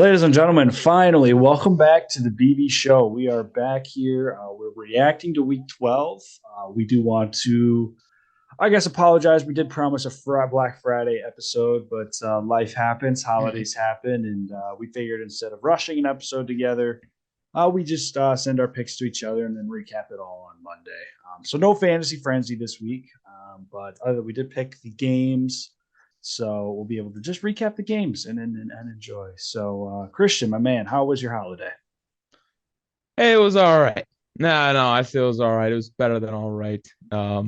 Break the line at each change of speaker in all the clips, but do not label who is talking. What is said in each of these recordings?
Ladies and gentlemen, finally, welcome back to the BB-Scho. We are back here. We're reacting to week 12. We do want to, I guess, apologize. We did promise a Black Friday episode, but life happens, holidays happen, and we figured instead of rushing an episode together, we just send our picks to each other and then recap it all on Monday. So no fantasy frenzy this week, but we did pick the games, so we'll be able to just recap the games and enjoy. So Christian, my man, how was your holiday?
Hey, it was all right. No, I feel it was all right. It was better than all right. I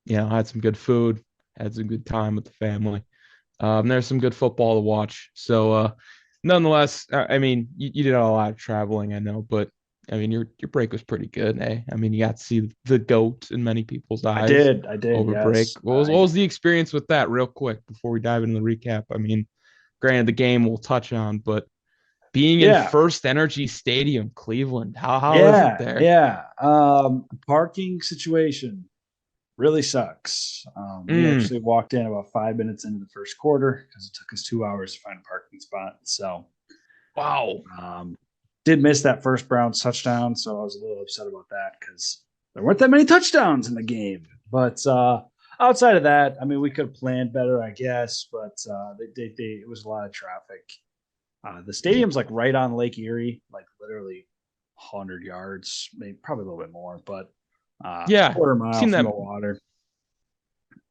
had some good food, had some good time with the family. There's some good football to watch. So, nonetheless, I mean, you did a lot of traveling, I know, but I mean, your break was pretty good, eh? I mean, you got to see the goat in many people's eyes
I did,
over break.
yes.
What was the experience with that, real quick, before we dive into the recap? I mean, granted, the game we'll touch on, but being in
Yeah,
First Energy Stadium, Cleveland. How is it
yeah,
there?
yeah. Parking situation really sucks. We
Mm,
actually walked in about 5 minutes into the first quarter because it took us 2 hours to find a parking spot. So
wow.
um, did miss that first Browns touchdown, so I was a little upset about that because there weren't that many touchdowns in the game. But outside of that, I mean, we could have planned better, I guess. But it was a lot of traffic. The stadium's like right on Lake Erie, like literally 100 yards, maybe probably a little bit more, but
Yeah,
quarter mile
seen
from
that.
the water.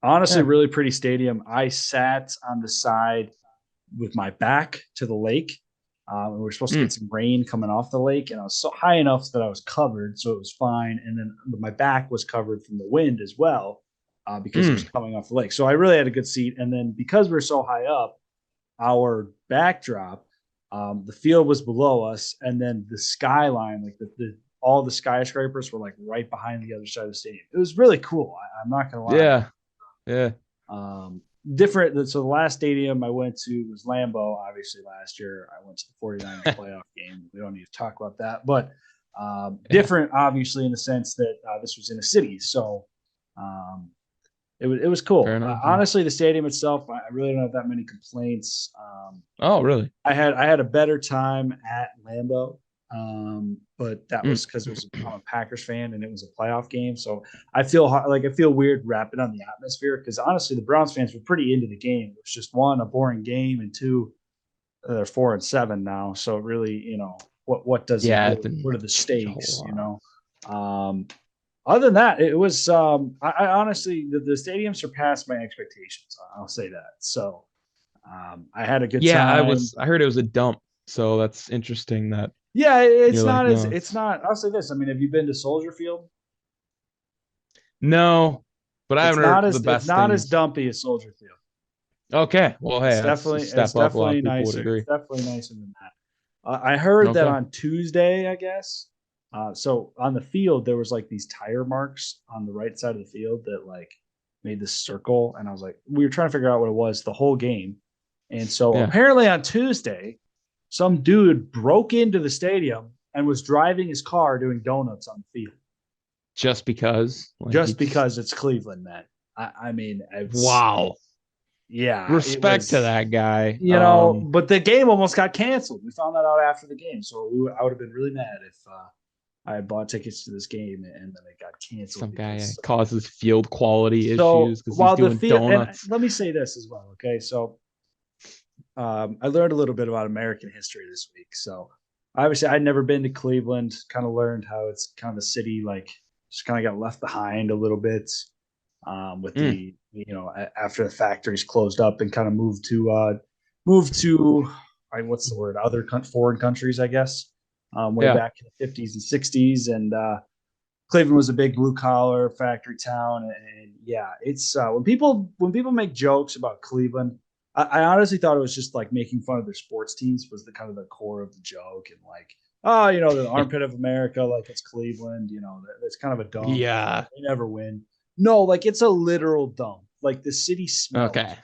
Honestly,
Yeah.
really pretty stadium. I sat on the side with my back to the lake. And we were supposed to
Mm,
get some rain coming off the lake, and I was so high enough that I was covered, so it was fine. And then my back was covered from the wind as well, because it was
mm.
coming off the lake. So I really had a good seat. And then because we are so high up, our backdrop, the field was below us, and then the skyline, like the all the skyscrapers were like right behind the other side of the stadium. It was really cool. I'm not gonna lie.
Yeah. Yeah.
Different. So the last stadium I went to was Lambeau. Obviously, last year I went to the 49ers playoff game. We don't need to talk about that, but
Yeah.
different, obviously, in the sense that this was in a city. So um, it was
Fair
cool.
enough. Yeah.
Honestly, the stadium itself, I really don't have that many complaints.
Oh, really?
I had a better time at Lambeau, but that
Mm.
was because I'm a Packers fan and it was a playoff game. So I feel weird rapping on the atmosphere because honestly, the Browns fans were pretty into the game. It was just one, a boring game, and two, they're 4-7 now. So really, what does it
Yeah, it
really? What
didn't
are the
change a whole
stakes?
lot.
Um, other than that, it was. I honestly, the stadium surpassed my expectations. I'll say that. So I had a good
Yeah,
time.
I heard it was a dump. So that's interesting that
Yeah,
you're like, no,
it's
it's
not. I'll say this. I mean, have you been to Soldier Field?
no, but I haven't heard the
It's
best
not as
things.
dumpy as Soldier Field.
Okay. Well, hey, that's a
It's
step up. A lot
definitely
of people would
nicer. It's
agree.
definitely nicer than that. I heard that
Okay.
on Tuesday, I guess. So on the field, there was like these tire marks on the right side of the field that like made this circle, and I was like, we were trying to figure out what it was the whole game. And so
Yeah.
apparently on Tuesday, some dude broke into the stadium and was driving his car doing donuts on the field
Just because, like,
just
it's
because it's Cleveland, man. I mean, it's
wow.
yeah, it
Respect to
was,
that guy.
but the game almost got canceled. We found that out after the game, so I would have been really mad if I had bought tickets to this game and then it got canceled
Some guy
because.
causes field quality
So
issues because he's
while the
doing
field, and
donuts.
let me say this as well, okay? So I learned a little bit about American history this week. So obviously, I'd never been to Cleveland. Kind of learned how it's kind of a city like just kind of got left behind a little bit, with
Mm,
after the factories closed up and kind of moved to what's the word, other foreign countries, I guess, way
yeah.
back in the 50s and 60s. And Cleveland was a big blue collar factory town, and yeah, it's when people make jokes about Cleveland, I honestly thought it was just like making fun of their sports teams was the kind of the core of the joke, and like, oh, the armpit of America, like it's Cleveland, that's kind of a dump.
Yeah.
They never win. No, like it's a literal dump. Like the city smells.
Okay.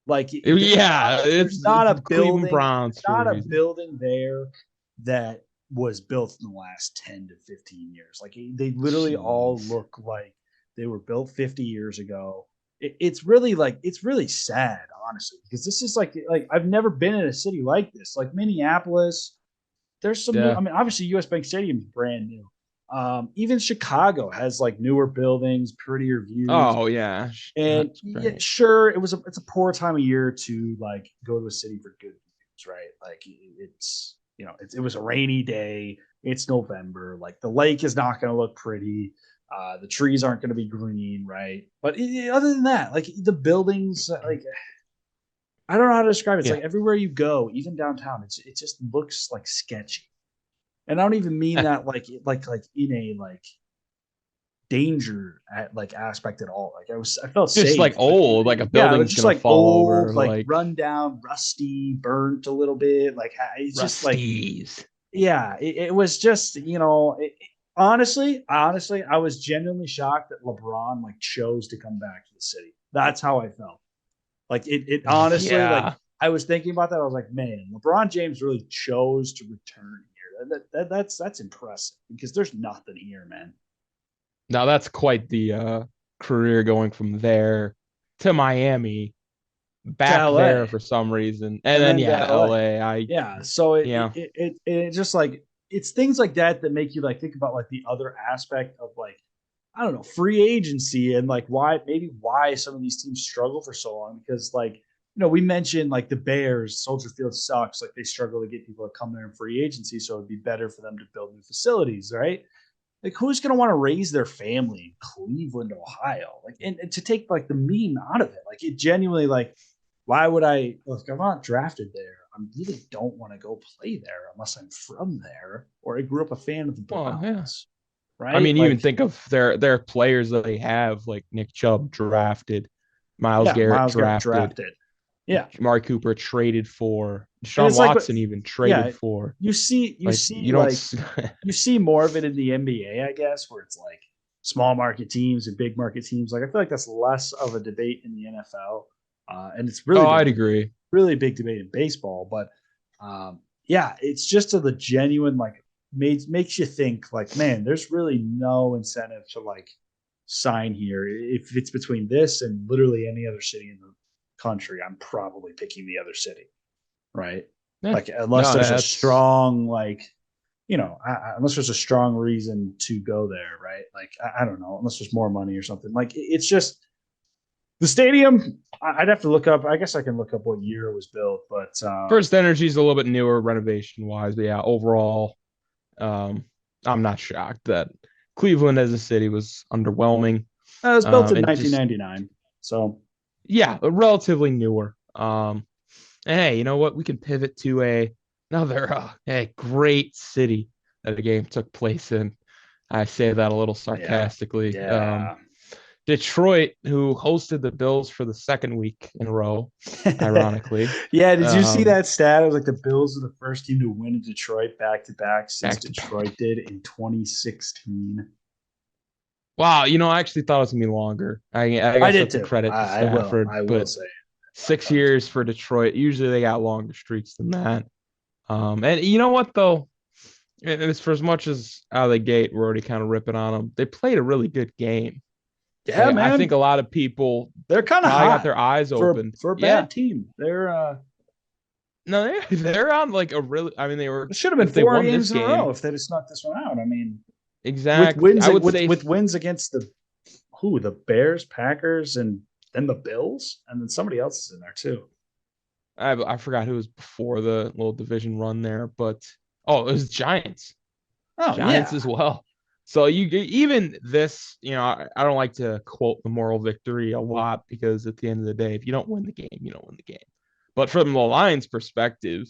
Like
Yeah,
there's
it's
not a
the Cleveland
building.
Browns
There's
for a
not a
reason.
building there that was built in the last 10 to 15 years. Like they literally all
Jeez.
look like they were built 50 years ago. it's really like it's really sad, honestly, because this is like I've never been in a city like this. Like Minneapolis, there's some new. I
Yeah.
mean, obviously, U.S. Bank Stadium is brand new. Even Chicago has like newer buildings, prettier views,
Oh yeah.
and
That's
yeah,
great.
sure, it's a poor time of year to like go to a city for good views, right? Like it's it was a rainy day. It's November. Like the lake is not going to look pretty. The trees aren't going to be green, right? But other than that, like the buildings, like I don't know how to describe it. It's
Yeah.
like everywhere you go, even downtown, it just looks like sketchy. And I don't even mean that like in a like danger at like aspect at all. Like I felt
Just like
safe, but
old, like a
yeah, it was
building's
just
gonna
like
fall over,
old, like
like
run down, rusty, burnt a little bit. Like it's just like
Rusties.
yeah, it was just honestly, I was genuinely shocked that LeBron like chose to come back to the city. That's how I felt. Like it honestly, like
Yeah.
I was thinking about that. I was like, man, LeBron James really chose to return here. That's impressive because there's nothing here, man.
Now that's quite the career going from there to Miami,
To
back there
LA
for some reason, and
and
then
then to
yeah, to
LA.
LA. I
Yeah. So
yeah.
it just like it's things like that that make you like think about like the other aspect of like I don't know, free agency and like why some of these teams struggle for so long because like we mentioned like the Bears, Soldier Field sucks. Like they struggle to get people to come there in free agency, so it'd be better for them to build new facilities, right? Like who's gonna want to raise their family in Cleveland, Ohio? Like and to take like the meme out of it, like it genuinely like why would I look if I'm not drafted there? I really don't want to go play there unless I'm from there or I grew up a fan of the
Well, yeah.
Browns,
I
right?
mean, you even
Like
think of their players that they have, like Nick Chubb drafted, Miles
yeah,
Garrett
Miles Garrett
drafted,
drafted. Yeah.
Amari Cooper traded for,
And
Deshaun
it's like but
Watson even traded
yeah,
for.
you see you
Like
see
you don't.
like you see more of it in the NBA, I guess, where it's like small market teams and big market teams. Like I feel like that's less of a debate in the NFL. And it's
Oh,
really
I'd
big
agree.
really big debate in baseball. But yeah, it's just a the genuine like makes you think like, man, there's really no incentive to like sign here. If it's between this and literally any other city in the country, I'm probably picking the other city, right?
Yeah.
Like unless
No,
there's a
that's
strong like unless there's a strong reason to go there, right? Like I don't know, unless there's more money or something. Like it's just the stadium. I'd have to look up. I guess I can look up what year it was built, but
First Energy is a little bit newer renovation wise, but yeah, overall, um, I'm not shocked that Cleveland as a city was underwhelming.
it was built in
And just
1999. So
yeah, relatively newer. And hey, you know what? We can pivot to another a great city that the game took place in. I say that a little
yeah,
sarcastically.
yeah.
Detroit, who hosted the Bills for the second week in a row, ironically.
Yeah, did you see
Um,
that stat? It was like the Bills are the first team to win in Detroit back to back since
back to back.
Detroit did in 2016.
Wow, I actually thought it was gonna be longer. I
I
guess
did
that's a
too.
credit to Stafford,
I will
but
say I thought it
6 years for Detroit. Usually they got longer streaks than that. And you know what though? It's for as much as out of the gate we're already kind of ripping on them. They played a really good game.
yeah,
I think a
man.
lot of people
They're kind of
probably got
hot
their eyes opened.
for a
Yeah,
bad team. They're
no, they're on like a really. I mean, they were
it should have been
if they
four
won this
games in a row
game
if they'd have snuck this one out. I mean,
exactly. I would say
with wins against the Bears, Packers, and then the Bills, and then somebody else is in there too.
I forgot who was before the little division run there, but oh, it was Giants.
Oh
Giants
yeah,
as well. So even this, I don't like to quote the moral victory a lot because at the end of the day, if you don't win the game, you don't win the game. But from the Lions' perspective,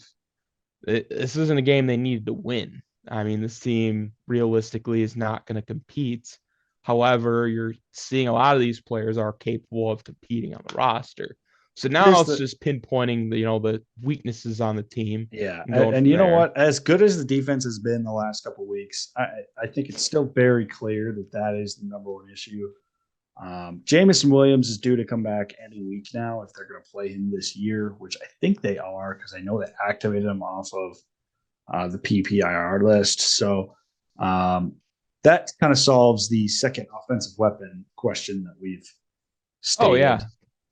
this isn't a game they needed to win. I mean, this team realistically is not going to compete. However, you're seeing a lot of these players are capable of competing on the roster. So now
here's
it's
the
just pinpointing the weaknesses on the team
yeah,
and going
and
from
you know
there.
what? As good as the defense has been the last couple of weeks, I think it's still very clear that that is the number one issue. Jamison Williams is due to come back any week now if they're going to play him this year, which I think they are because I know they activated him off of the PPIR list. So that kind of solves the second offensive weapon question that we've
Oh
stated.
yeah.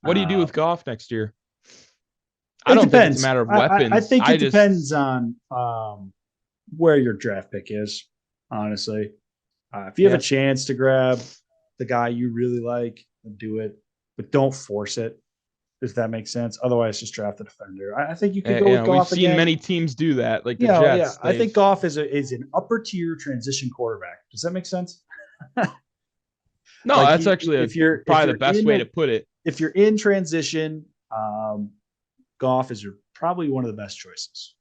What do you do
Uh,
with Goff next year? I
it
don't think it's a
depends.
matter of
I
weapons.
think
I
it depends
just
on where your draft pick is, honestly. If you have a
yeah.
chance to grab the guy you really like, do it, but don't force it. Does that make sense? Otherwise, just draft a defender. I think you could go with
We've
Goff
seen
again.
many teams do that, like the
Yeah.
Jets.
I
They've
think Goff is an upper tier transition quarterback. Does that make sense?
no,
Like
that's actually
if
probably the
you're
best
in
way to put it.
if you're in transition, Goff is probably one of the best choices.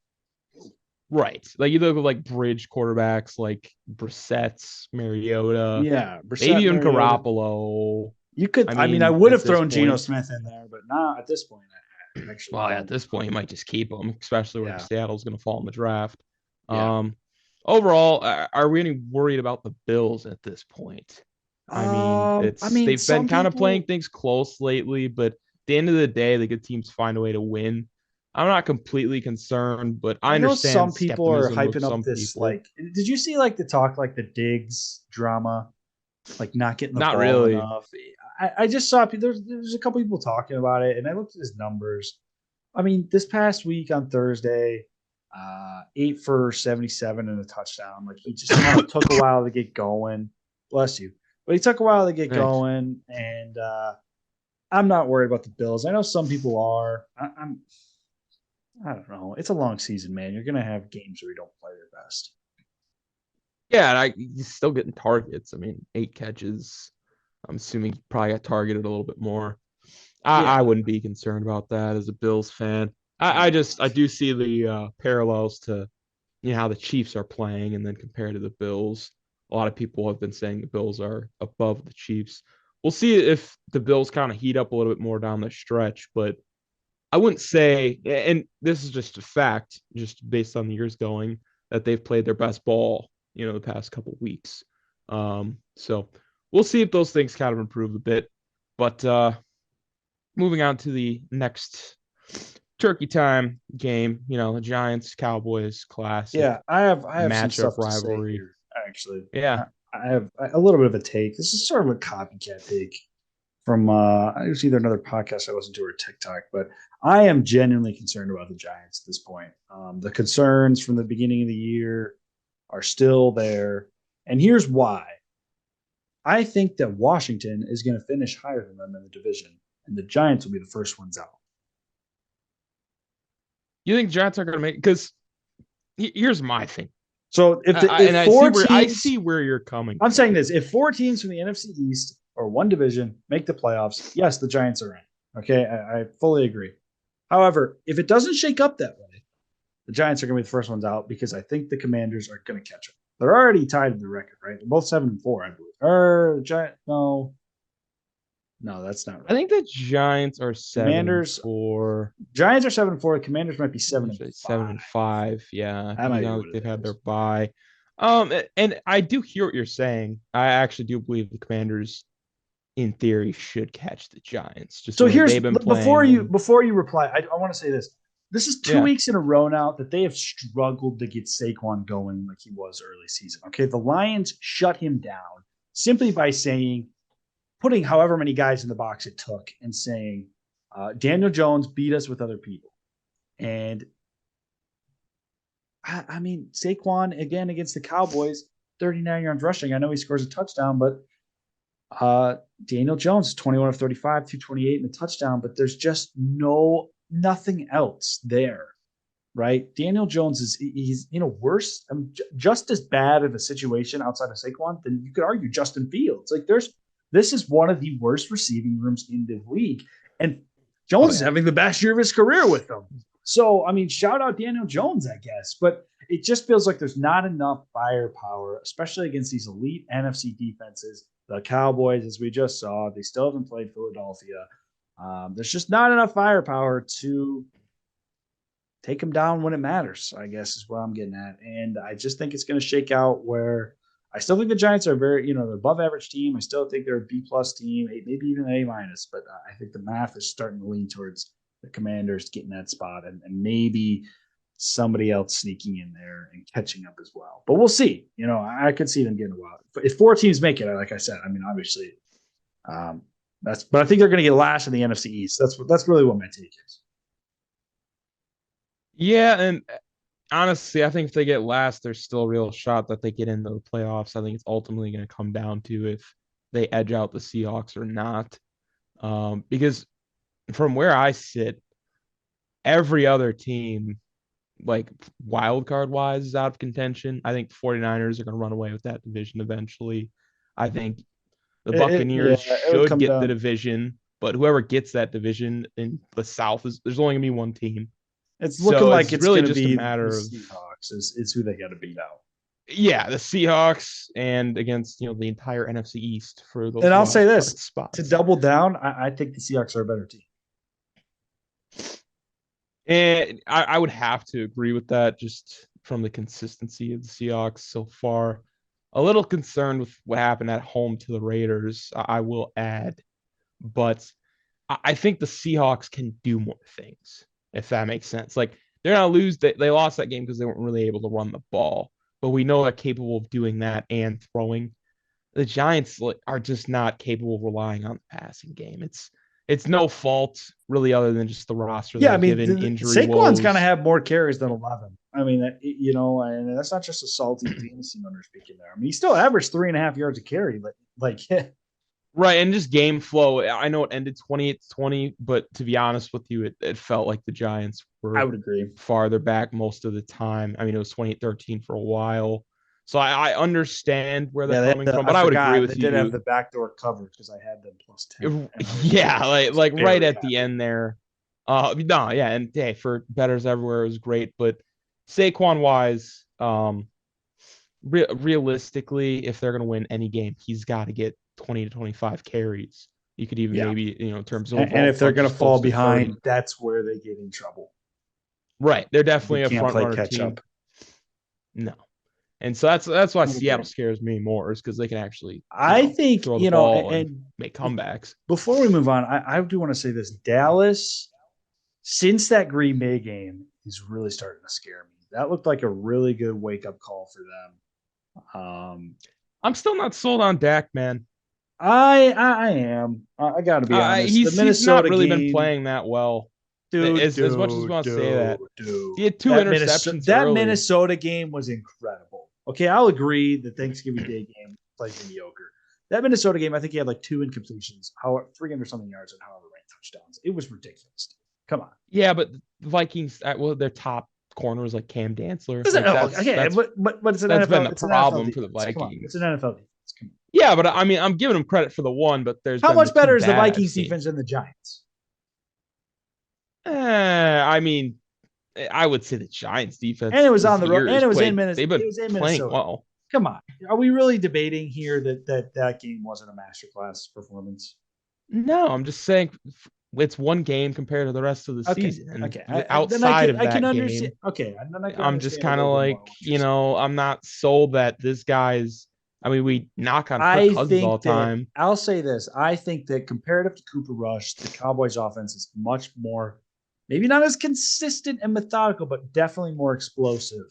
Right. Like you look at like bridge quarterbacks like Brissett's, Mariota,
Yeah,
maybe
Brissett,
even
Mariota.
Garoppolo.
You could.
I
I mean, I
mean,
would
at
have
this
thrown Geno
point,
Smith in there, but not at this point. I actually
well, at
don't.
this point, you might just keep them, especially where
Yeah,
Seattle's going to fall in the draft.
yeah.
Um, Overall, are we any worried about the Bills at this point? I mean,
I
it's
mean,
they've been
some
kind of playing
people.
things close lately, but at the end of the day, the good teams find a way to win. I'm not completely concerned, but I
I know
understand
some people are
skepticism of
hyping up
some
this.
people.
Like, did you see like the talk like the Diggs drama, like not getting the
Not
ball
really.
enough? I just saw there's a couple people talking about it, and I looked at his numbers. I mean, this past week on Thursday, 8 for 77 and a touchdown. Like he just kind of took a while to get going. Bless you. But he took a while to get
Thanks.
going, and I'm not worried about the Bills. I know some people are. I don't know. It's a long season, man. You're gonna have games where you don't play your best.
Yeah, and he's still getting targets. I mean, 8 catches. I'm assuming he probably got targeted a little bit more. I
Yeah,
wouldn't be concerned about that as a Bills fan.
I'm not.
I do see the parallels to how the Chiefs are playing, and then compared to the Bills. A lot of people have been saying the Bills are above the Chiefs. We'll see if the Bills kind of heat up a little bit more down the stretch, but I wouldn't say, and this is just a fact, just based on the years going, that they've played their best ball, the past couple weeks. So we'll see if those things kind of improve a bit. But moving on to the next turkey time game, the Giants Cowboys classic
Yeah, I have some
matchup
stuff to say
rivalry.
here. Actually,
Yeah.
I have a little bit of a take. This is sort of a copycat take from it was either another podcast I listened to or TikTok, but I am genuinely concerned about the Giants at this point. The concerns from the beginning of the year are still there, and here's why. I think that Washington is going to finish higher than them in the division, and the Giants will be the first ones out.
You think Giants are going to make? Because here's my thing.
So
And
if four
I
teams,
see where you're coming
I'm
from
saying
here.
this, if four teams from the NFC East or one division make the playoffs, yes, the Giants are in. Okay, I fully agree. However, if it doesn't shake up that way, the Giants are going to be the first ones out because I think the Commanders are going to catch them. They're already tied in the record, right? They're both 7-4, I believe. Or the Giant? No, that's not
I
right.
think the Giants are 7-4.
Giants are 7-4. The Commanders might be 7-5.
7-5. Yeah,
That might be
now
what
that they've
it
had their
is.
bye. And I do hear what you're saying. I actually do believe the Commanders, in theory, should catch the Giants, just
So
the way
here's
they've been
before
playing.
you
And
before you reply, I want to say this. This is two
yeah,
weeks in a row now that they have struggled to get Saquon going like he was early season. Okay, the Lions shut him down simply by saying, putting however many guys in the box it took, and saying, Daniel Jones beat us with other people. And I mean, Saquon again against the Cowboys, 39 yards rushing. I know he scores a touchdown, but Daniel Jones, 21 of 35, 228 and a touchdown, but there's just nothing else there, right? Daniel Jones he's worse, just as bad of a situation outside of Saquon than you could argue Justin Fields. Like this is one of the worst receiving rooms in the league, and
oh
Jones is
yeah,
having the best year of his career with them. So I mean, shout out Daniel Jones, I guess, but it just feels like there's not enough firepower, especially against these elite NFC defenses. The Cowboys, as we just saw, they still haven't played Philadelphia. There's just not enough firepower to take them down when it matters, I guess is what I'm getting at. And I just think it's going to shake out where I still think the Giants are very, they're above average team. I still think they're a B plus team, maybe even an A minus, but I think the math is starting to lean towards the Commanders getting that spot and maybe somebody else sneaking in there and catching up as well. But we'll see. I could see them getting a while. If four teams make it, like I said, I mean, obviously, But I think they're going to get last in the NFC East. That's really what my take is.
Yeah, and honestly, I think if they get last, there's still a real shot that they get into the playoffs. I think it's ultimately going to come down to if they edge out the Seahawks or not. Because from where I sit, every other team, like wild card wise, is out of contention. I think 49ers are going to run away with that division eventually. I think the
Yeah,
Buccaneers
it would
should
come
get the
down.
division, but whoever gets that division in the South is there's only going to be one team.
It's looking
So
like
it's
it's
really
going to
just a
be the
matter of
Seahawks is who they got to beat out.
yeah, the Seahawks and against the entire NFC East for those
And I'll say
wild
this
card
to
spots.
double down, I think the Seahawks are a better team.
And I would have to agree with that just from the consistency of the Seahawks so far. A little concerned with what happened at home to the Raiders, I will add, but I think the Seahawks can do more things, if that makes sense. Like they're not lose, they lost that game because they weren't really able to run the ball, but we know they're capable of doing that and throwing. The Giants are just not capable of relying on the passing game. It's no fault really other than just the roster
Yeah, I
they're
mean,
given injury
Saquon's going to
woes.
have more carries than 11. I mean, and that's not just a salty fantasy owner speaking there. I mean, he still averaged 3.5 yards a carry, but like,
Right, and just game flow. I know it ended 28-20, but to be honest with you, it felt like the Giants
I
were
would agree.
farther back most of the time. I mean, it was 28-13 for a while. So I understand where they're
Yeah,
coming from,
I
but I would agree
forgot they
with
did have
you.
the backdoor cover because I had them plus 10, and
Yeah,
I was
like right
very
at the
happy.
end there. No, yeah, and hey, for betters everywhere it was great, but Saquon wise, realistically, if they're gonna win any game, he's got to get 20 to 25 carries. You could even
Yeah,
maybe, in terms of
and
overall
if they're going
touches,
to fall
close to 30.
behind, that's where they get in trouble.
Right. They're
You
definitely a
can't
front
play
runner
catch
team.
up.
No. And so that's why
I would agree.
Seattle scares me more is because they can actually,
I think
throw the ball and
and
make comebacks.
before we move on, I do want to say this: Dallas, since that Green Bay game, is really starting to scare me. That looked like a really good wake up call for them.
I'm still not sold on Dak, man.
I am. I got to be honest. The
He's not
Minnesota
really been
game,
playing that well.
dude,
As much as we
dude,
want to say
dude,
that,
dude.
he had two interceptions
That
early.
Minnesota game was incredible. Okay, I'll agree the Thanksgiving Day game played mediocre. That Minnesota game, I think he had like 2 incompletions, 300 something yards, and however many touchdowns. It was ridiculous. Come on.
Yeah, but the Vikings, well, their top corner was like Cam Dantzler.
It's
Like
okay, but it's an
that's been
NFL.
the
It's an NFL
problem for the
defense. Come on, it's an
Vikings.
NFL defense. Come on.
Yeah, but I mean, I'm giving them credit for the one, but there's
How
been the
much
two
better is the
bad I've
Vikings
seen.
defense than the Giants?
I mean, I would say the Giants
And
defense
it was on
this
the road,
year
and
has
it was in
played.
Minnesota.
They've
It
been
was in
playing
Minnesota.
well.
Come on, are we really debating here that game wasn't a masterclass performance?
No, I'm just saying it's one game compared to the rest of the
Okay,
season.
okay.
And
Then I
outside
can
of that
understand.
game,
Okay, and then I can
I'm just
understand a
kind of
little bit more
like,
what you're saying.
I'm not sold that this guy's. I mean, we knock on Kirk
I
Cousins all
think
the
that
time.
I'll say this. I think that comparative to Cooper Rush, the Cowboys offense is much more, maybe not as consistent and methodical, but definitely more explosive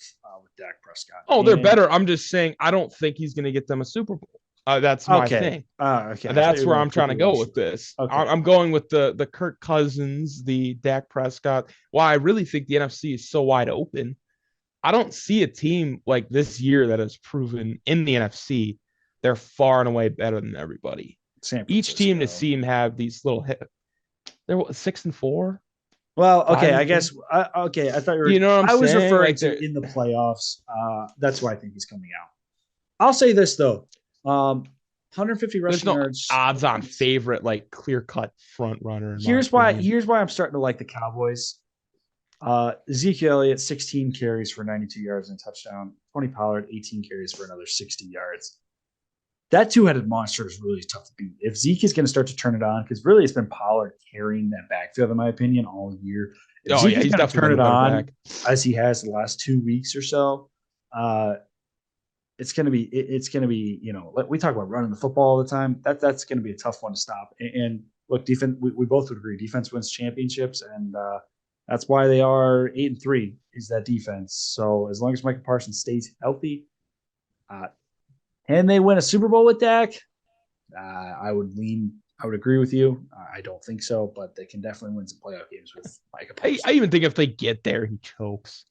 with Dak Prescott.
Oh, they're
And
better. I'm just saying I don't think he's going to get them a Super Bowl. That's my
okay,
thing.
okay. I thought you
That's
were
where
going
I'm
with
trying
Cooper
to go
Rush.
with this.
Okay,
I'm going with the Kirk Cousins, the Dak Prescott. Why I really think the NFC is so wide open. I don't see a team like this year that has proven in the NFC they're far and away better than everybody.
San
Each team to
Francisco.
see them have these little hit. They're what, 6-4,
Well, okay.
five
I
and
guess.
four.
Okay, I thought you
You
were.
know what I'm
I was
saying?
referring
Like
to
they're
in the playoffs. That's why I think he's coming out. I'll say this though. 150
there's
rushing
no
yards.
odds on favorite like clear cut front runner in my
Here's why.
opinion.
Here's why I'm starting to like the Cowboys. Ezekiel Elliott, 16 carries for 92 yards and a touchdown. Tony Pollard, 18 carries for another 60 yards. That two-headed monster is really tough to beat. If Zeke is going to start to turn it on, because really it's been Pollard carrying that backfield, in my opinion, all year. If
Oh
Zeke
yeah,
is
he's
going to
definitely
turn
been
it
the better
on
back.
as he has the last 2 weeks or so, uh, it's going to be we talk about running the football all the time. That's going to be a tough one to stop. And look, defense. We both would agree defense wins championships, and that's why they are 8-3 is that defense. So as long as Michael Parsons stays healthy, uh, and they win a Super Bowl with Dak, I would lean I would agree with you. I don't think so, but they can definitely win some playoff games with Micah
I
Parsons.
even think if they get there, he chokes.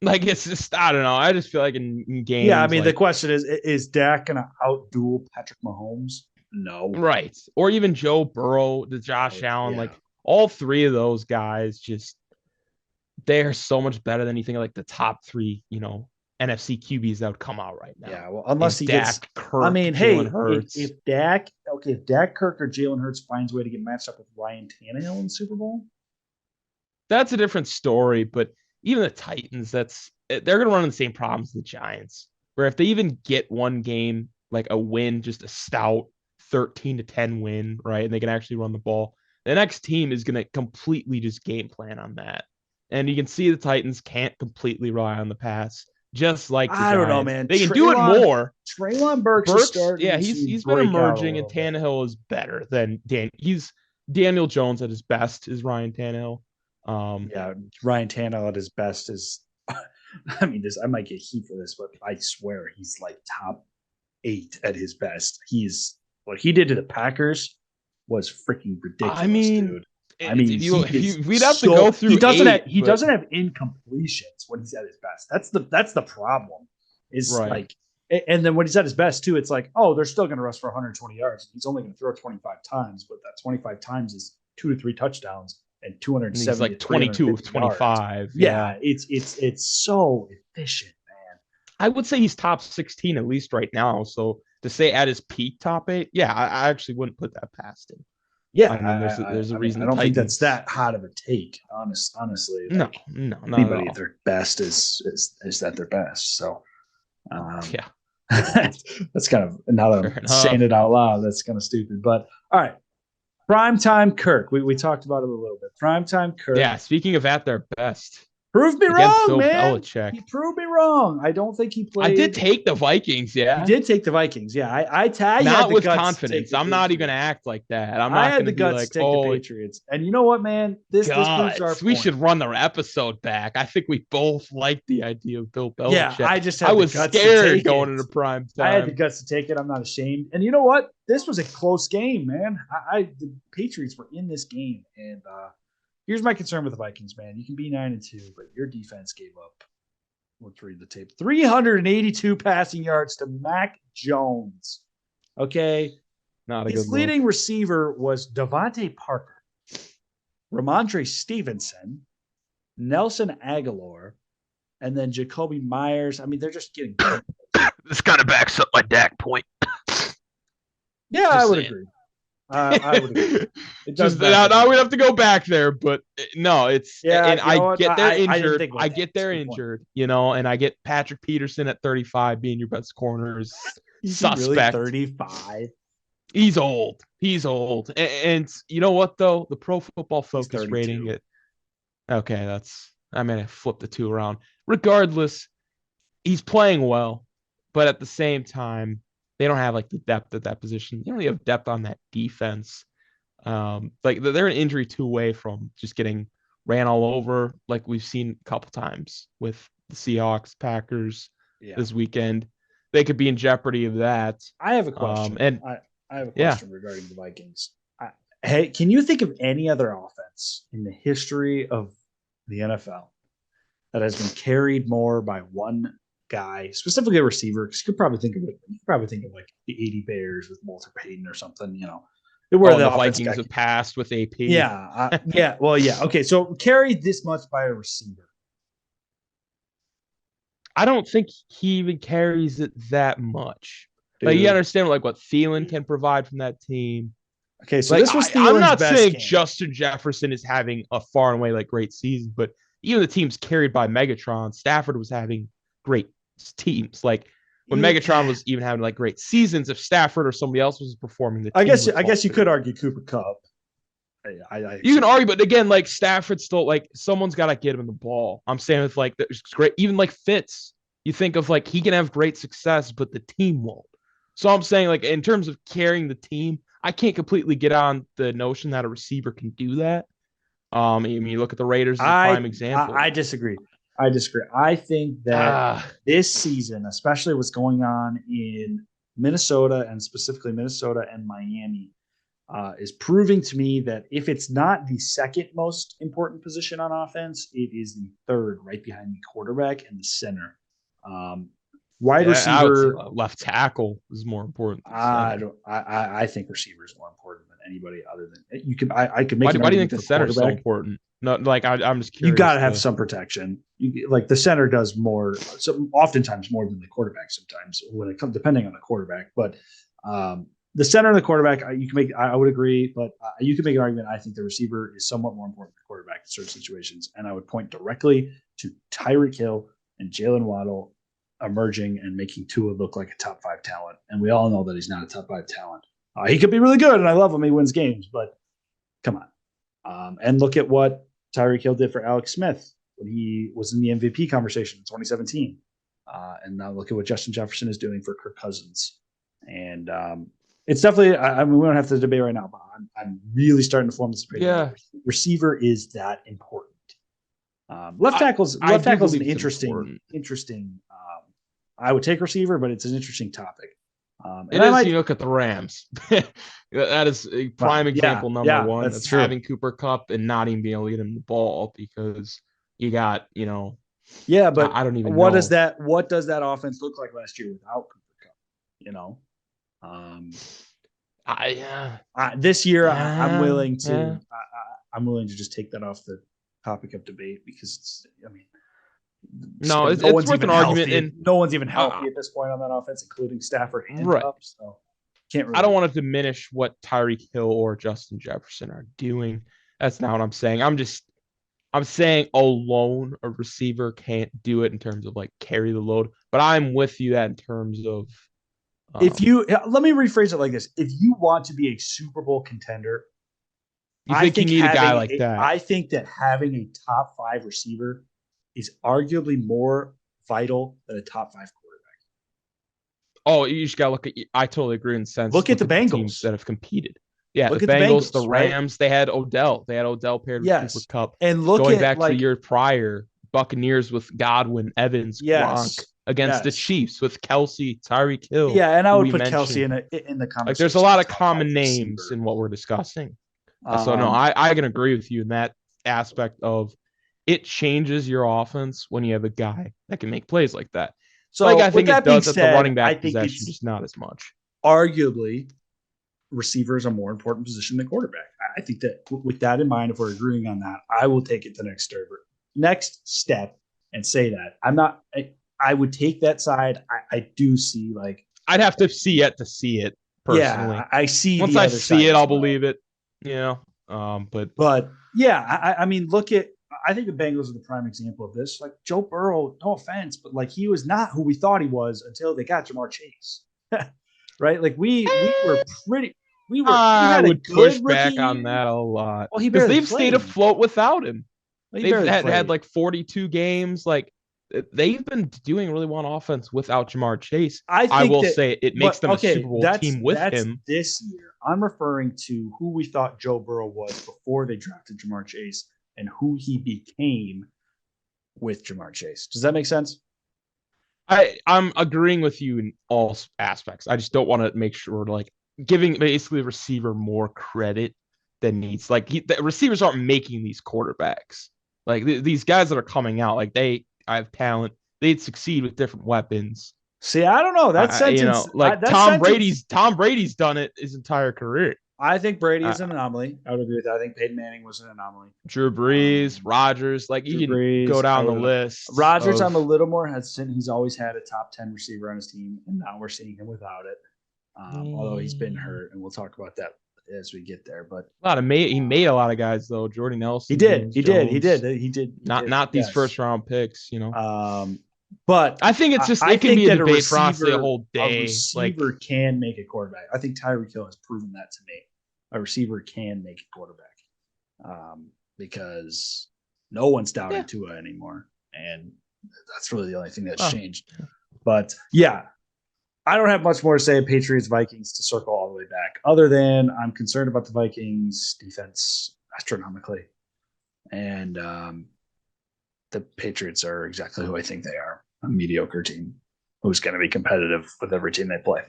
Like it's just I don't know. I just feel like in
Yeah, I
games
mean, the
like
question is Dak going to outduel Patrick Mahomes? No.
right or even Joe Burrow, the Josh Allen,
Yeah.
like all three of those guys just they're so much better than anything like the top three, NFC QBs that would come out right now.
Yeah. Well, unless
In
he gets,
Dak,
I
Kirk,
mean,
Jalen
hey,
Hurts.
if Dak Kirk or Jalen Hurts finds a way to get matched up with Ryan Tannehill in the Super Bowl,
That's a different story, but even the Titans, they're gonna run into the same problems as the Giants. Where if they even get one game, like a win, just a stout 13-10 win, right? And they can actually run the ball, the next team is gonna completely just game plan on that. And you can see the Titans can't completely rely on the pass, just like the
I don't know,
Giants.
man.
They can do it more.
Treylon Burks is
Burks, yeah,
starting
he's
to
he's been
break out a
emerging, and
little bit.
Tannehill is better than he's Daniel Jones at his best is Ryan Tannehill.
Yeah, Ryan Tannehill at his best is. I mean, I might get heat for this, but I swear he's like top 8 at his best. He's what he did to the Packers was freaking
I
ridiculous,
mean,
dude. I mean, he is
we'd have to go through eight,
he
but
doesn't have incompletions when he's at his best. That's the problem. Is
right.
like, and then when he's at his best too, it's like, oh, they're still going to rush for 120 yards. He's only going to throw 25 times, but that 25 times is 2 to 3 touchdowns and
And he's
270
like
to
22 of
350 yards.
25.
Yeah, it's so efficient, man.
I would say he's top 16 at least right now. So to say at his peak top 8, yeah, I actually wouldn't put that past him.
Yeah,
I mean, there's a
I mean,
reason
I
the
don't think that's
Titans.
that hot of a take. Honestly,
No,
like
no, not at
anybody at
all.
their best is at their best. So, um,
Yeah,
that's kind of now that
fair
I'm saying
enough.
it out loud, that's kind of stupid. But all right, primetime Kirk. We talked about it a little bit. Primetime Kirk.
Yeah, speaking of at their best,
Prove me
against
wrong,
Bill
man.
Belichick.
He proved me wrong. I don't think he
I did
played.
take the Vikings,
You
yeah.
did take the Vikings. Yeah, I had
Not
the
with
guts to take
confidence.
the
I'm not even going to
Patriots.
act like that. I'm
I
not
had
going
the
to be
guts
like,
to take the
oh,
Patriots. And you know what, man? This proves our
guts. We
point.
should run the episode back. I think we both like the idea of Bill
Yeah,
Belichick.
I just
I
had the
was
guts to
scared
take
going
it.
into prime
I had the
time.
guts to take it. I'm not ashamed. And you know what? This was a close game, man. The Patriots were in this game, and here's my concern with the Vikings, man. You can be 9-2, but your defense gave up. Let's read the tape. 382 passing yards to Mac Jones. Okay,
Not a
his
good
leading
look.
receiver was Devontae Parker, Ramondre Stevenson, Nelson Aguilar, and then Jacoby Myers. I mean, they're just getting.
This kind of backs up my Dak point.
Yeah, I would agree. I would agree. It does
Just now
me.
we have to go back there, but no, it's
Yeah,
and
you know
I
what?
get they're
I didn't
injured.
think about
I
that.
get
That's a
they're
good point.
injured, and I get Patrick Peterson at 35 being your best corner is
Is he really
suspect.
35?
He's old. He's old. And you know what though? The Pro Football Focus
32.
rating it. Okay, I'm gonna flip the two around. Regardless, he's playing well, but at the same time, they don't have like the depth at that position. They don't really have depth on that defense. Like they're an injury two away from just getting ran all over, like we've seen a couple times with the Seahawks, Packers this weekend. They could be in jeopardy of that.
I have a question.
And
I have a question regarding the Vikings. Hey, can you think of any other offense in the history of the NFL that has been carried more by one guy, specifically a receiver? Because you could probably think of it. You could probably think of like the '80 Bears with Walter Payton or something. Where
the Vikings have passed with AP.
Yeah, yeah. Well, yeah. Okay, so carried this much by a receiver.
I don't think he even carries it that much.
Dude.
Like you understand like what Thielen can provide from that team.
Okay, so
like,
this was
I'm not
best
saying
game.
Justin Jefferson is having a far and away like great season, but even the teams carried by Megatron, Stafford was having great teams. Like when Megatron was even having like great seasons, if Stafford or somebody else was performing,
I guess you could argue Cooper Kupp.
You can argue, but again, like Stafford still like someone's got to get him the ball. I'm saying with like there's great, even like Fitz. You think of like he can have great success, but the team won't. So I'm saying like in terms of carrying the team, I can't completely get on the notion that a receiver can do that. I mean, you look at the Raiders as a prime example.
I disagree. I think that this season, especially what's going on in Minnesota and specifically Minnesota and Miami, is proving to me that if it's not the second most important position on offense, it is the third, right behind the quarterback and the center. Um, Wide
Yeah, I would say
receiver,
left tackle is more important than
I
center.
don't. I think receiver is more important than anybody other than you could. I could
Why
make
do,
an
why do you
argument
think the
for
center is so
quarterback.
important? No, like I'm just
You got
curious
to have
to.
some protection. Like the center does more, so oftentimes more than the quarterback. Sometimes when it comes, depending on the quarterback, but the center and the quarterback, you can make. I would agree, but you can make an argument. I think the receiver is somewhat more important than the quarterback in certain situations, and I would point directly to Tyreek Hill and Jalen Waddle emerging and making Tua look like a top 5 talent. And we all know that he's not a top 5 talent. He could be really good, and I love him. He wins games, but come on. And look at what Tyreek Hill did for Alex Smith when he was in the MVP conversation in 2017. And now look at what Justin Jefferson is doing for Kirk Cousins. And it's definitely, I mean, we don't have to debate right now, but I'm really starting to form this opinion.
Yeah,
Receiver is that important. Left tackle's
I
left
do
tackle's an
believe it's
interesting,
important.
I would take receiver, but it's an interesting topic.
It
I
is.
might,
You look at the Rams. That is a prime
yeah,
example. Number
yeah,
one,
that's
of
true.
having Cooper Cup and not even being able to get him the ball because you got,
Yeah, but
I don't even
what does
know.
that offense look like last year without Cooper Cup? You know, um,
Yeah,
this year I'm
yeah,
willing
yeah.
to I'm willing to just take that off the topic of debate because it's I mean
No,
no
it's
one's
worth
even
an argument.
healthy.
And
No one's even
uh,
healthy at this point on that offense, including Stafford and
right,
Cup. So can't
I don't
really.
want to diminish what Tyreek Hill or Justin Jefferson are doing. That's not what I'm saying. I'm saying alone a receiver can't do it in terms of like carry the load. But I'm with you that in terms of
If
um,
you let me rephrase it like this: if you want to be a Super Bowl contender,
you think you need a guy like that.
I think that having a top 5 receiver is arguably more vital than a top 5 quarterback.
Oh, you just got to look at. I totally agree in the sense.
Look at
Look
the
at the teams
Bengals.
that have competed. Yeah, the
Look at the
Bengals, the
Bengals, right?
Rams. They had Odell. They had Odell paired with Cooper
Yes.
Cup.
And look
Going
at
back to the
like
year prior, Buccaneers with Godwin, Evans, Gronk
yes.
against the
Yes.
Chiefs with Kelsey, Tyreek Hill,
Yeah, and I
who
would
we
put Kelsey
mentioned.
in the
Like, there's a
conversation
lot
of
of
top 5
common names
receiver.
in what we're discussing. So no,
Um
I can agree with you in that aspect of it changes your offense when you have a guy that can make plays like that. Like
so
I
with
think it
that being
does at the
said,
running
I
back
think
possession,
it's
just not as much.
arguably receiver is a more important position than quarterback. I think that with that in mind, if we're agreeing on that, I will take it the next step and say that I'm not. I would take that side. I do see like,
I'd have to see it to see it
yeah,
personally.
I see
Once
the
I
other
see
side
it,
as
I'll
well.
believe it. But
But yeah, I mean, look at. I think the Bengals are the prime example of this. Like Joe Burrow, no offense, but like he was not who we thought he was until they got Jamar Chase, right? Like we were pretty. He
I
had a
would push
good rookie
back on
year.
that a lot
Well, he
because
barely
they've stayed
played.
afloat without him.
Well, he
They've
barely
had
played.
like 42 games. Like they've been doing really well on offense without Jamar Chase.
I
I
think
will
that,
say it makes
but
them a Super
okay,
Bowl
that's
team with
that's
him.
this year. I'm referring to who we thought Joe Burrow was before they drafted Jamar Chase and who he became with Jamar Chase. Does that make sense?
I'm agreeing with you in all aspects. I just don't want to make sure like giving basically the receiver more credit than needs. Like the receivers aren't making these quarterbacks. Like these guys that are coming out, like they I have talent. They'd succeed with different weapons.
See, I don't know that sentence.
Like
That sentence.
Tom Brady's done it his entire career.
I think Brady
Uh,
is an anomaly. I would agree with that. I think Peyton Manning was an anomaly.
Drew Brees,
Um,
Rodgers, like you
Drew
can go
Brees.
down the list
Rodgers, I'm a
of
little more hesitant. He's always had a top 10 receiver on his team, and now we're seeing him without it. Although he's been
a
hurt, and we'll talk about that as we get there. But
lot of he made a
um,
lot of guys though. Jordy
he
Nelson,
did,
James
he did, he did,
Jones,
he did, he did.
not these
Yes.
first round picks.
Um, but
I think it's just
I
it can
think
be a
that
debate for honestly a whole
a
day. Like
receiver can make a quarterback. I think Tyreek Hill has proven that to me. A receiver can make a quarterback because no one's doubting
yeah,
Tua anymore, and that's really the only thing that's
oh,
changed. But yeah, I don't have much more to say. Patriots Vikings to circle all the way back, other than I'm concerned about the Vikings defense astronomically, and the Patriots are exactly who I think they are, a mediocre team who's going to be competitive with every team they play.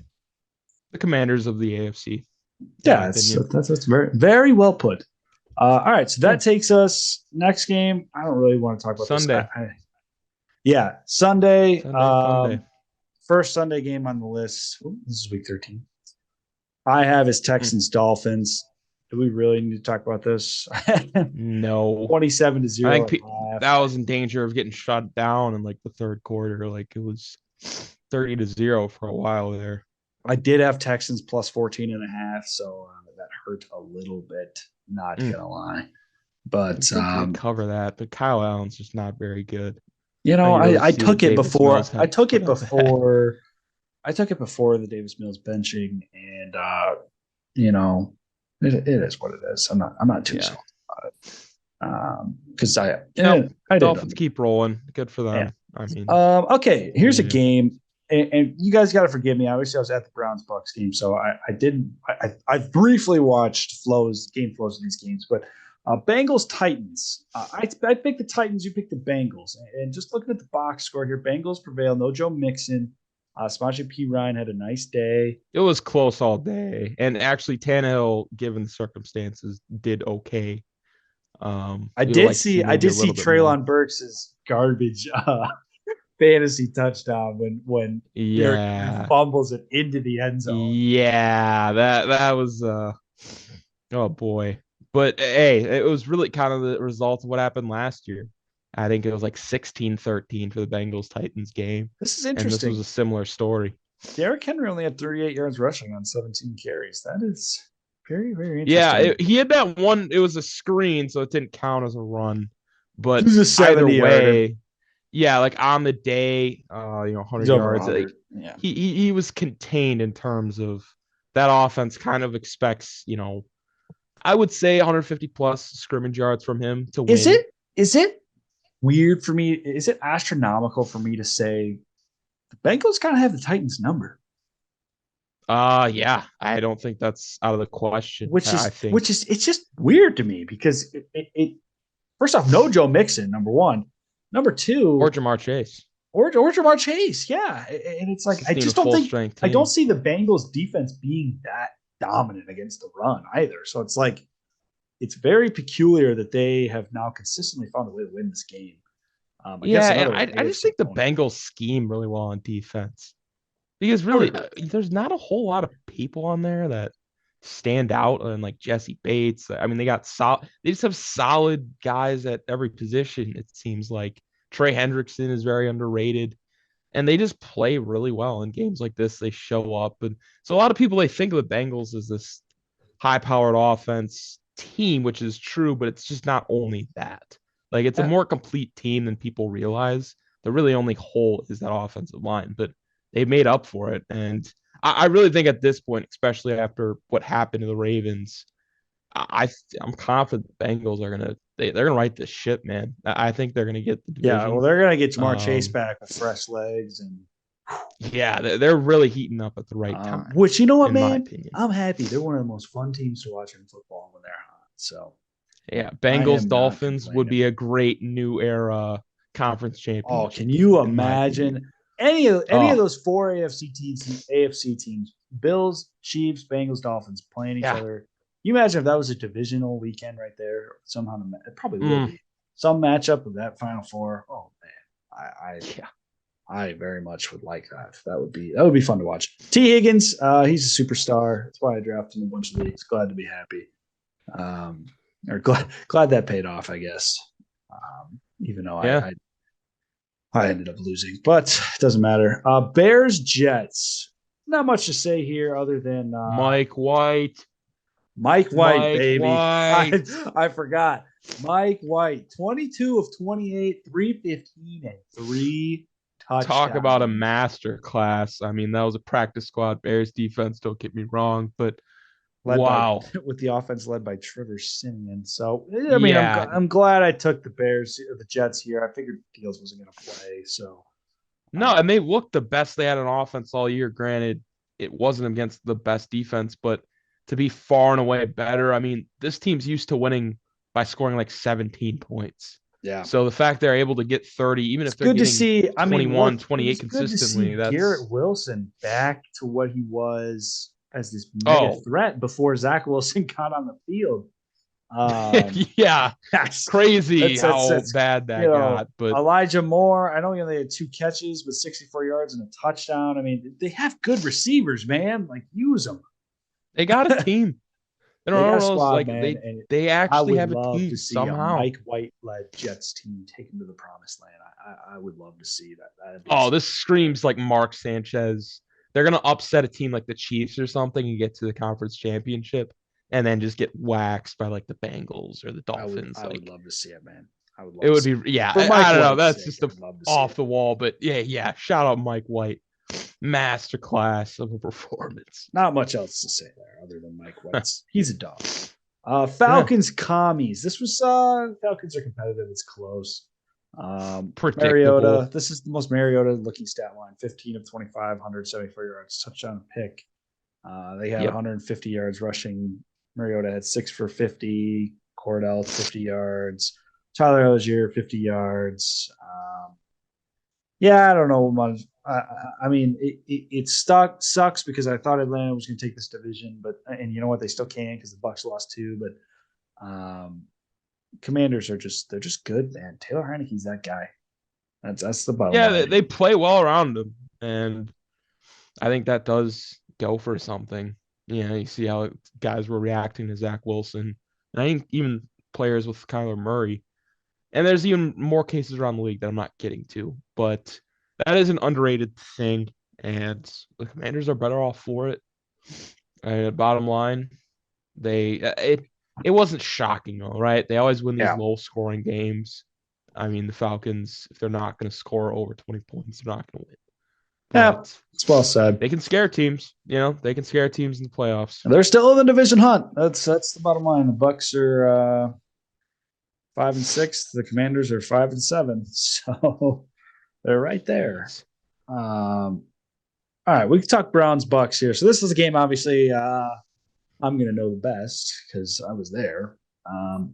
the Commanders of the AFC. in my
Yeah,
opinion.
that's very very well put. All right, so
Yeah,
that takes us next game. I don't really want to talk about this.
Sunday,
Yeah, Sunday.
Sunday, fun day.
First Sunday game on the list. Ooh, this is week 13. I have is
Mm,
Texans Dolphins. Do we really need to talk about this?
no,
27 to
I
0
think
at half.
that was in danger of getting shut down in like the third quarter. Like it was 30-0 for a while there.
I did have Texans plus 14 and a half, so that hurt a little bit, not
Mm.
gonna lie.
I
But
think they cover that, but Kyle Allen's just not very good.
you know,
You really
I
see that
took it
Davis Mills
before. I
had to
took
put
it
up that.
before. I took it before the Davis Mills benching, and you know, it is what it is. I'm not too
Yeah.
sold about it because
Nope.
I did.
Dolphins keep rolling. Good for
Yeah.
them. I mean,
Okay, here's a
yeah.
game, and you guys got to forgive me. Obviously, I was at the Browns Bucks game, so I didn't. I briefly watched game flows of these games, but Bengals Titans. I picked the Titans. You picked the Bengals, and just looking at the box score here, Bengals prevail. No Joe Mixon. Samaje P Ryan had a nice day.
It was close all day. And actually Tannehill, given the circumstances, did okay. You'd like to see
I
maybe
did
a
see
little bit more.
Traylon Burks' garbage fantasy touchdown when Derrick Henry
Yeah.
fumbles it into the end zone.
Yeah. That was oh boy. But hey, it was really kind of the result of what happened last year. I think it was like 16-13 for the Bengals Titans game.
This is
And this was
interesting.
a similar story.
Derrick Henry only had 38 yards rushing on 17 carries. That is very, very
Yeah,
interesting.
he had that one. It was a screen, so it didn't count as a run.
This
But
is a
either
70 yarder.
way, yeah, like on the day, 100
He's over
yards. Like
100. Yeah.
he was contained in terms of that offense. Kind of expects, I would say 150 plus scrimmage yards from him to
Is
win.
it is it weird for me? Is it astronomical for me to say the Bengals kind of have the Titans number?
Yeah, I don't think that's out of the question. I
Which
think
is it's just weird to me because it first off, no Joe Mixon, number one. Number
or
two,
Jamar Chase.
or Jamar Chase, yeah. And it's like
This isn't even a full strength
I don't
team.
see the Bengals defense being that dominant against the run either. So it's like it's very peculiar that they have now consistently found a way to win this game against
Yeah, and
another
I just
AFC
think the
opponent.
Bengals scheme really well on defense. Because
I would
really,
agree.
there's not a whole lot of people on there that stand out, and like Jesse Bates. I mean, they got solid. They just have solid guys at every position. It seems like Trey Hendrickson is very underrated, and they just play really well in games like this. They show up, and so a lot of people they think of the Bengals as this high-powered offense team, which is true, but it's just not only that. Like it's a
Yeah,
more complete team than people realize. The really only hole is that offensive line, but they made up for it. And I really think at this point, especially after what happened to the Ravens, I'm confident the Bengals are they're gonna right this ship, man. I think they're gonna get the
yeah. Well,
division.
they're gonna get Jamar Chase
Um,
back with fresh legs and
yeah, they're really heating up at the right time,
which you know what,
in my
man,
opinion.
I'm happy. They're one of the most fun teams to watch in football when they're hot. So
Yeah,
I
Bengals
am not
Dolphins would
complaining.
be a great new era conference
Oh,
championship
can you
game, in my opinion.
imagine any of
Oh,
those four AFC teams, Bills, Chiefs, Bengals, Dolphins playing each
yeah.
other? You imagine if that was a divisional weekend right there somehow? It probably will
Mm,
be some matchup of that Final Four. Oh man,
yeah.
I very much would like that. That would be fun to watch. T Higgins, he's a superstar. That's why I drafted him in a bunch of leagues. Glad to be happy. Um, or glad that paid off, I guess. Even though
Yeah.
I ended up losing, but it doesn't matter. Bears Jets. Not much to say here other than
Mike White.
Mike White,
Mike
baby.
White.
I forgot. Mike White, 22 of 28, 315, and three
Talk about a
touchdowns.
master class. I mean, that was a practice squad Bears defense, don't get me wrong, but
Led by
wow.
with the offense led by Trevor Simeon. So I mean,
Yeah.
I'm glad I took the Bears or the Jets here. I figured Fields wasn't going to play, so
No, and they looked the best they had on offense all year. Granted, it wasn't against the best defense, but to be far and away better. I mean, this team's used to winning by scoring like 17 points.
yeah,
So the fact they're able to get 30, even
it's
if they're
good to
getting
see. I mean,
21,
look, it
28
was good to see
consistently,
Garrett
that's
Wilson back to what he was as this mega
Oh,
threat before Zach Wilson got on the field. Um,
yeah.
that's
Crazy how
that's
bad that got. But
Elijah Moore. I know he only had 2 catches with 64 yards and a touchdown. I mean, they have good receivers, man. Like use them.
they got a team. They're
They got
one
a
of those
squad,
like
man, and
they
I
actually
would
have a
love to
team
see a
somehow.
Mike White led Jets team take him to the promised land. I would love to see that. That'd be
Oh,
exciting.
this screams like Mark Sanchez. They're gonna upset a team like the Chiefs or something and get to the conference championship, and then just get waxed by like the Bengals or the Dolphins.
I would
Like
love to see it, man. I would
it
love to
would
see
be,
it.
yeah.
For
I
Mike
don't know.
White's
That's
sake,
just a
I'd love to see
off
it.
the wall, but yeah, yeah. Shout out Mike White, masterclass of a performance.
Not much else to say there other than Mike White's. He's a dog.
Yeah,
Falcons commies. This was Falcons are competitive. It's close.
predictable.
Mariota. This is the most Mariota looking stat line: 15 of 25, 174 yards, touchdown, pick. They had
Yep.
150 yards rushing. Mariota had 6 for 50. Cordell 50 yards. Tyler Algier 50 yards. Yeah, I don't know much. I mean, it sucks because I thought Atlanta was going to take this division, but and you know what, they still can because the Bucks lost too. But Commanders are they're just good, man. Taylor Heineke's that guy. That's the bottom
Yeah,
line.
they play well around him, and I think that does go for something. You know, you see how guys were reacting to Zach Wilson, and I think even players with Kyler Murray. And there's even more cases around the league that I'm not getting to, but that is an underrated thing, and the Commanders are better off for it. Bottom line, it wasn't shocking though, right? They always win these
Yeah,
low scoring games. I mean, the Falcons, if they're not going to score over 20 points, they're not going to win.
yeah,
But
it's well said.
they can scare teams. You know, they can scare teams in the playoffs.
They're still in the division hunt. That's the bottom line. The Bucks are 5-6. The Commanders are 5-7. So they're right there.
Jeez.
All right, we can talk Browns Bucks here. So this is a game, obviously, I'm going to know the best because I was there.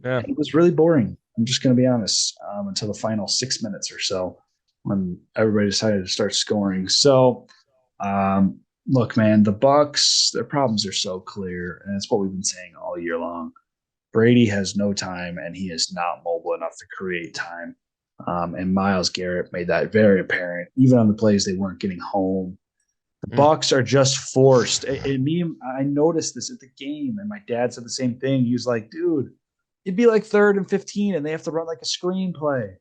Yeah.
It was really boring. I'm just going to be honest until the final 6 minutes or so when everybody decided to start scoring. So, look, man, the Bucks, their problems are so clear, and it's what we've been saying all year long. Brady has no time, and he is not mobile enough to create time. And Miles Garrett made that very apparent, even on the plays they weren't getting home. The
Mm.
Bucks are just forced. And me, I noticed this at the game, and my dad said the same thing. He was like, "Dude, it'd be like 3rd and 15, and they have to run like a screenplay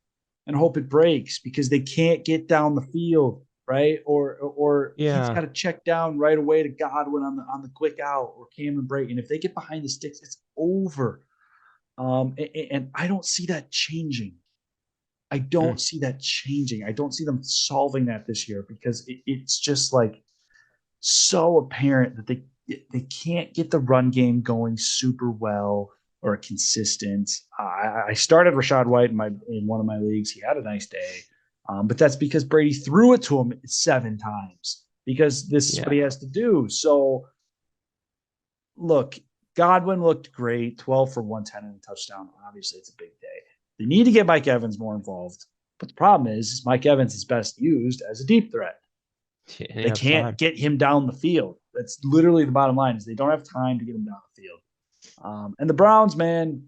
and hope it breaks because they can't get down the field, right? Or he's got
Yeah.
to check down right away to Godwin on the quick out or Cameron Brate. And if they get behind the sticks, it's over. And I don't see that changing. I
Mm.
don't see that changing. I don't see them solving that this year because it's just like so apparent that they can't get the run game going super well or consistent. I started Rashad White in one of my leagues. He had a nice day, but that's because Brady threw it to him 7 times because this is what
Yeah.
he has to do. So look, Godwin looked great, 12 for 110 and a touchdown. Obviously, it's a big day. They need to get Mike Evans more involved. But the problem is Mike Evans is best used as a deep threat.
He didn't
They
have
can't
time.
get him down the field. That's literally the bottom line is they don't have time to get him down the field. And the Browns, man,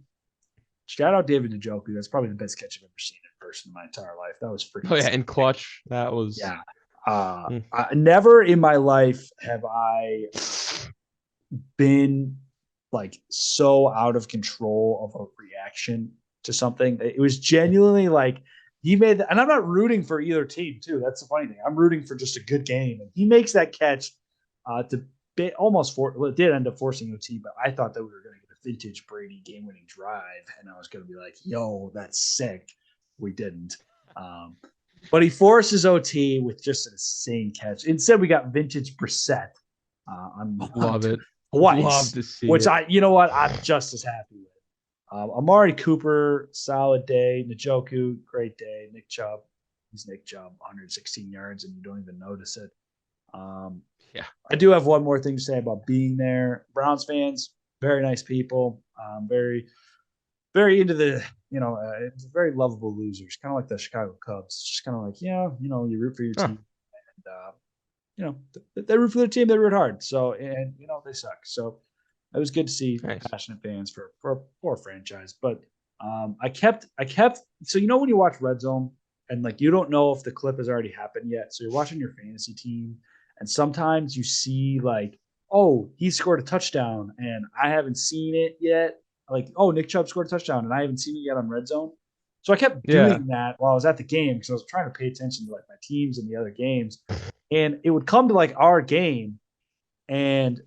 shout out David Njoku. That's probably the best catch I've ever seen in person in my entire life. That was
Oh
freaking
yeah,
sick.
in clutch, that was
Yeah.
mm.
Never in my life have I been like so out of control of a reaction to something. It was genuinely like he made and I'm not rooting for either team too. That's the funny thing. I'm rooting for just a good game. And he makes that catch to almost well, it did end up forcing OT, but I thought that we were going to get a vintage Brady game-winning drive, and I was going to be like, "Yo, that's sick." We didn't. But he forces OT with just an insane catch. Instead, we got vintage Brissett on
Love it. Love
twice,
to see
which
it.
you know what, I'm just as happy with. Amari Cooper, solid day. Njoku, great day. Nick Chubb, he's Nick Chubb, 116 yards, and you don't even notice it. Um,
Yeah.
I do have one more thing to say about being there. Browns fans, very nice people, very, very into the, very lovable losers, kind of like the Chicago Cubs. Just kind of like, yeah, you root for your
Huh.
team. And they root for their team. They root hard. So, and they suck. So it was good to see
Nice.
passionate fans for a poor franchise. But I kept. So when you watch Red Zone and like you don't know if the clip has already happened yet. So you're watching your fantasy team, and sometimes you see like, oh, he scored a touchdown, and I haven't seen it yet. Like, oh, Nick Chubb scored a touchdown, and I haven't seen it yet on Red Zone. So I kept
Yeah.
doing that while I was at the game because I was trying to pay attention to like my teams and the other games. And it would come to like our game, and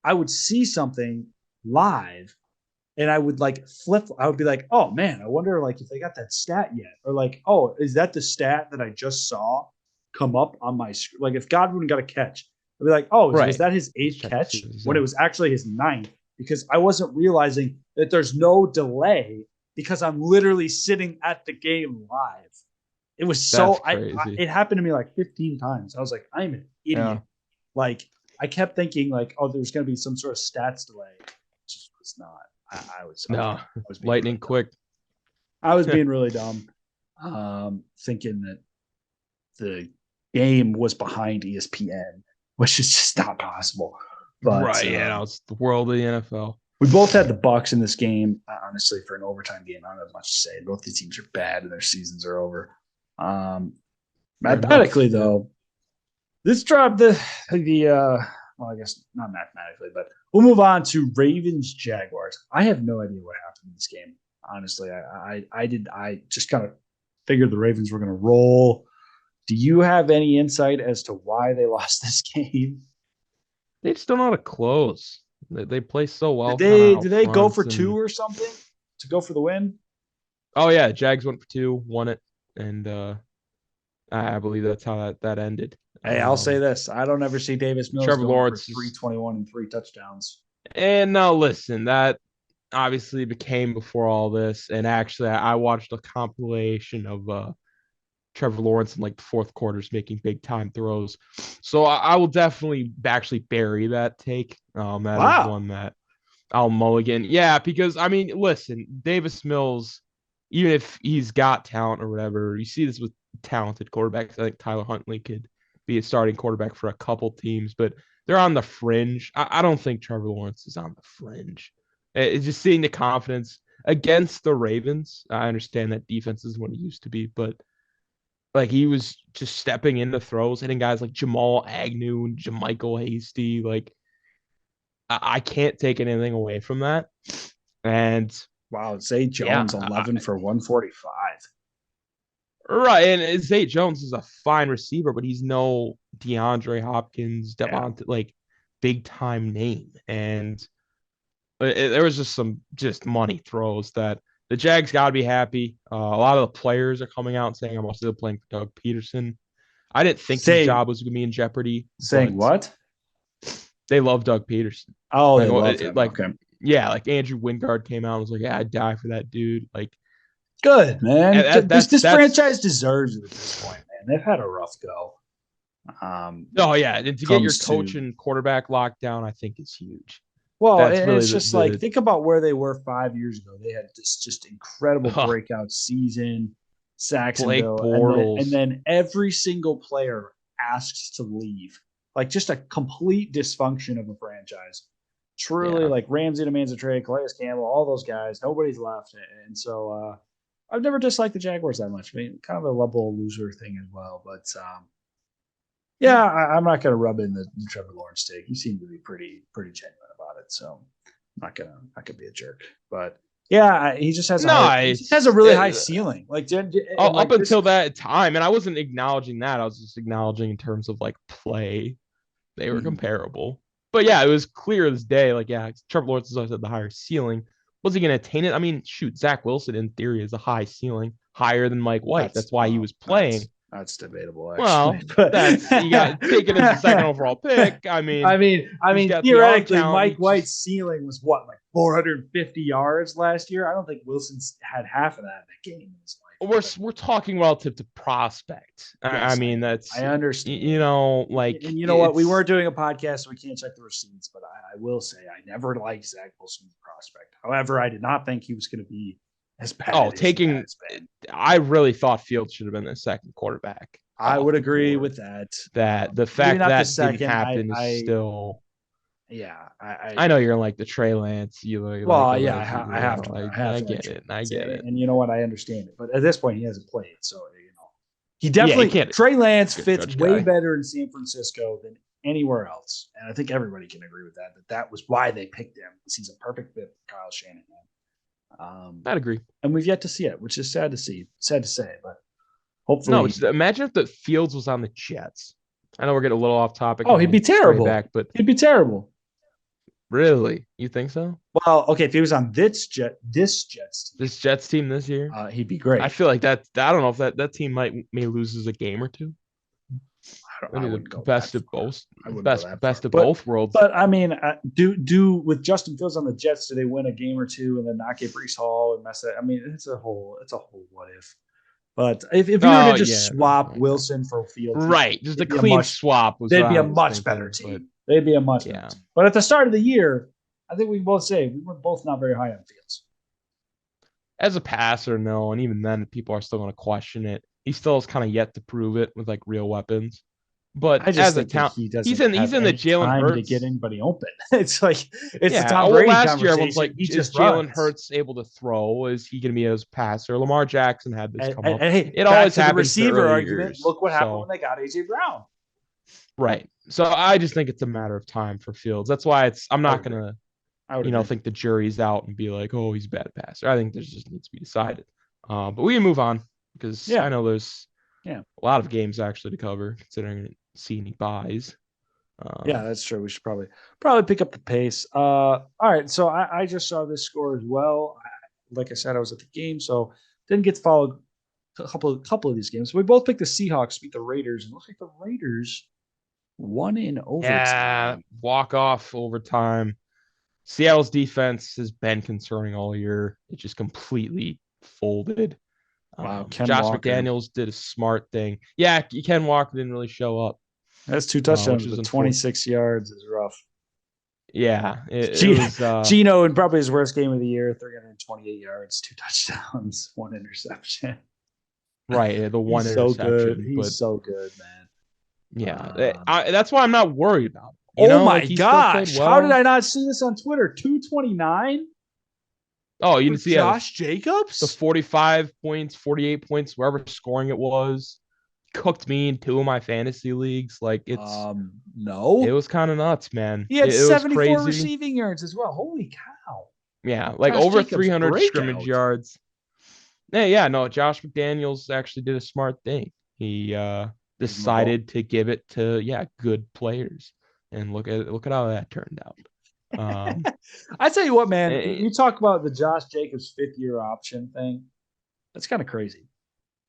I would see something live, and I would like flip. I would be like, "Oh man, I wonder like if they got that stat yet," or like, "Oh, is that the stat that I just saw come up on my screen?" Like if Godwin got a catch, I'd be like, "Oh, was
Right.
that his
Let's
eighth
check to see
catch?"
if he's
When it
in.
was actually his ninth, because I wasn't realizing that there's no delay because I'm literally sitting at the game live. It was
That's
so
crazy.
it happened to me like 15 times. I was like, I'm an
Yeah.
idiot. Like I kept thinking like, oh, there's gonna be some sort of stats delay. It just was not.
No.
I was being really
Lightning
dumb.
quick.
I was being really dumb. Thinking that the game was behind ESPN, which is just not possible. But
Right. Yeah. No, it's the world of the NFL.
we both had the Bucks in this game. Honestly, for an overtime game, I don't have much to say. Both the teams are bad and their seasons are over. Um,
Fair enough.
Mathematically,
Yeah.
though, this dropped the well, I guess not mathematically, but we'll move on to Ravens Jaguars. I have no idea what happened in this game. Honestly, I just kind of figured the Ravens were going to roll. Do you have any insight as to why they lost this game?
They just don't know how to close. They play so
Did
well kind of
they
out
did they go for
front.
two
And
or something to go for the win?
oh yeah, Jags went for two, won it, and I believe that's how that ended.
Hey, I'll say this: I don't ever see Davis Mills
Trevor
going for
Lawrence
three
is,
twenty one and three touchdowns.
and now listen, that obviously became before all this, and actually I watched a compilation of Trevor Lawrence in like the fourth quarters making big time throws. So I will definitely actually bury that take. That is
Wow.
one that I'll mulligan. Yeah, because I mean, listen, Davis Mills, even if he's got talent or whatever, you see this with talented quarterbacks. I think Tyler Huntley could be a starting quarterback for a couple teams, but they're on the fringe. I don't think Trevor Lawrence is on the fringe. It's just seeing the confidence against the Ravens. I understand that defense is what it used to be, but like he was just stepping into throws, hitting guys like Jamal Agnew and Jamichael Hasty. Like I can't take anything away from that. And
Wow, Zay
yeah,
Jones 11 for 145.
right. And Zay Jones is a fine receiver, but he's no DeAndre Hopkins,
Yeah.
Devonta, like big time name. And there was just some just money throws that the Jags got to be happy. A lot of the players are coming out and saying, I'm still playing for Doug Peterson. I didn't think his
Say
job was going to be in jeopardy,
saying
but
what?
they love Doug Peterson.
Oh, they
Like,
love him.
like,
Okay.
yeah, like Andrew Wingard came out and was like, yeah, I'd die for that dude. Like,
Good, man.
and
This franchise
that's
deserves it at this point, man. They've had a rough go.
oh yeah, and to get your
Comes
coach
to
and quarterback locked down, I think is huge.
well,
That's
and
really
it's
the
just like
the
think about where they were 5 years ago. They had this just incredible
uh,
breakout season,
Blake
Saxonville, and
Bortles.
then every single player asked to leave. Like just a complete dysfunction of a franchise. Truly,
Yeah.
like Ramsey demands a trade, Calais Campbell, all those guys, nobody's left, and so I've never disliked the Jaguars that much. I mean, kind of a level loser thing as well, but yeah, I'm not going to rub in the Trevor Lawrence take. He seemed to be pretty genuine about it, so I'm not gonna be a jerk. But yeah, he just has
Nice.
a really high ceiling. Like and
Up
like this.
until that time, and I wasn't acknowledging that. I was just acknowledging in terms of like play, they were
Mhm.
comparable. But yeah, it was clear as day. Like, yeah, Trevor Lawrence is always at the higher ceiling. Was he going to attain it? I mean, shoot, Zach Wilson in theory is a high ceiling, higher than Mike White.
That's
That's why he was playing.
that's debatable actually.
Well,
But
that's you got taken as the second overall pick. I mean,
I
he's
mean,
got the arm
theoretically,
talent.
Mike
He
White's
just
ceiling was what, like 450 yards last year. I don't think Wilson's had half of that in a game in his life. But
we're talking relative to prospect. I
yes,
mean,
I
that's
understand.
like
And you know what? We
it's
weren't doing a podcast, so we can't check the receipts. But I will say, I never liked Zach Wilson's prospect. However, I did not think he was going to be as bad as he
taking.
has been.
I really thought Fields should have been the second quarterback.
I
off
would
the
agree
board.
with that.
That the
Maybe
fact
not the
that didn't
second.
happen is still.
Yeah, I
I know you're like the Trey Lance, you like
well,
all
yeah,
those.
I have to. I have
I
to like
get
Trey
it. I
Lance,
get it.
and you know what? I understand it, but at this point, he hasn't played, so he
Yeah, you
definitely
can't
Trey Lance
good
fits
judge
way
guy.
better in San Francisco than anywhere else, and I think everybody can agree with that. That was why they picked him, because he's a perfect fit for Kyle Shanahan.
I'd agree.
And we've yet to see it, which is sad to see. Sad to say, but
No,
hopefully.
it's imagine if the Fields was on the Jets. I know we're getting a little off topic
Oh,
and
he'd be
we'll stray
terrible.
back, but
He'd be terrible.
really, you think so?
Well, okay, if he was on this Jets team,
This Jets team this year,
he'd be
I
great.
feel like that. I don't know if that team may loses a game or two.
I
Maybe the
wouldn't go that
best of
far.
both,
I wouldn't go that far.
best of both worlds.
But I mean, do with Justin Fields on the Jets, do they win a game or two and then not get Brees Hall and mess that? I mean, it's a whole what if. But if you were to just swap Wilson for Fields,
right, just a clean swap was.
They'd be a much better team. They'd be a much better team. But at the start of the year, I think we can both say we were both not very high on Fields.
As a passer, no, and even then, people are still going to question it. He still has kind of yet to prove it with like real weapons. But
I just
as a
think
talent,
he doesn't.
He's in the Jalen
time
Hurts
to get anybody open. It's like it's
the
Tom Brady
last year, everyone's
conversation.
like,
He
is
just
Jalen
runs.
Hurts able to throw? Is he going to be as passer? Lamar Jackson had this come up.
And hey,
it always
to the
happens to
receiver
early
argument.
years.
Look what happened when they got AJ Brown.
Right. So I just think it's a matter of time for Fields. That's why I'm not going to, think the jury's out and be like, oh, he's a bad passer. I think this just needs to be decided. But we can move on because I know there's a lot of games actually to cover, considering seeing any buys.
Yeah, that's true. We should probably pick up the pace. All right. So I just saw this score as well. Like I said, I was at the game, so didn't get to follow a couple of these games. We both picked the Seahawks beat the Raiders, and it looks like the Raiders won in overtime.
Yeah, walk off overtime. Seattle's defense has been concerning all year. It just completely folded.
Wow,
Josh McDaniels did a smart thing. Yeah, Ken Walker didn't really show up.
That's 2 touchdowns, but 26 yards is rough.
Yeah, it was
Gino in probably his worst game of the year. 328 yards, 2 touchdowns, 1 interception.
Right, the one interception.
He's so good, man.
Yeah, that's why I'm not worried about it.
Oh my gosh! How did I not see this on Twitter? 229.
Oh, you didn't see
Josh Jacobs?
The 45 points, 48 points, wherever scoring it was, cooked me in 2 of my fantasy leagues. Like it's
no,
it was kind of nuts, man.
He had 74 receiving yards as well. Holy cow!
Yeah, like Josh over Jacobs 300 scrimmage yards. Yeah, no. Josh McDaniels actually did a smart thing. He decided to give it to good players, and look at how that turned out.
I tell you what, man, you talk about the Josh Jacobs 5th-year option thing. That's kind of crazy.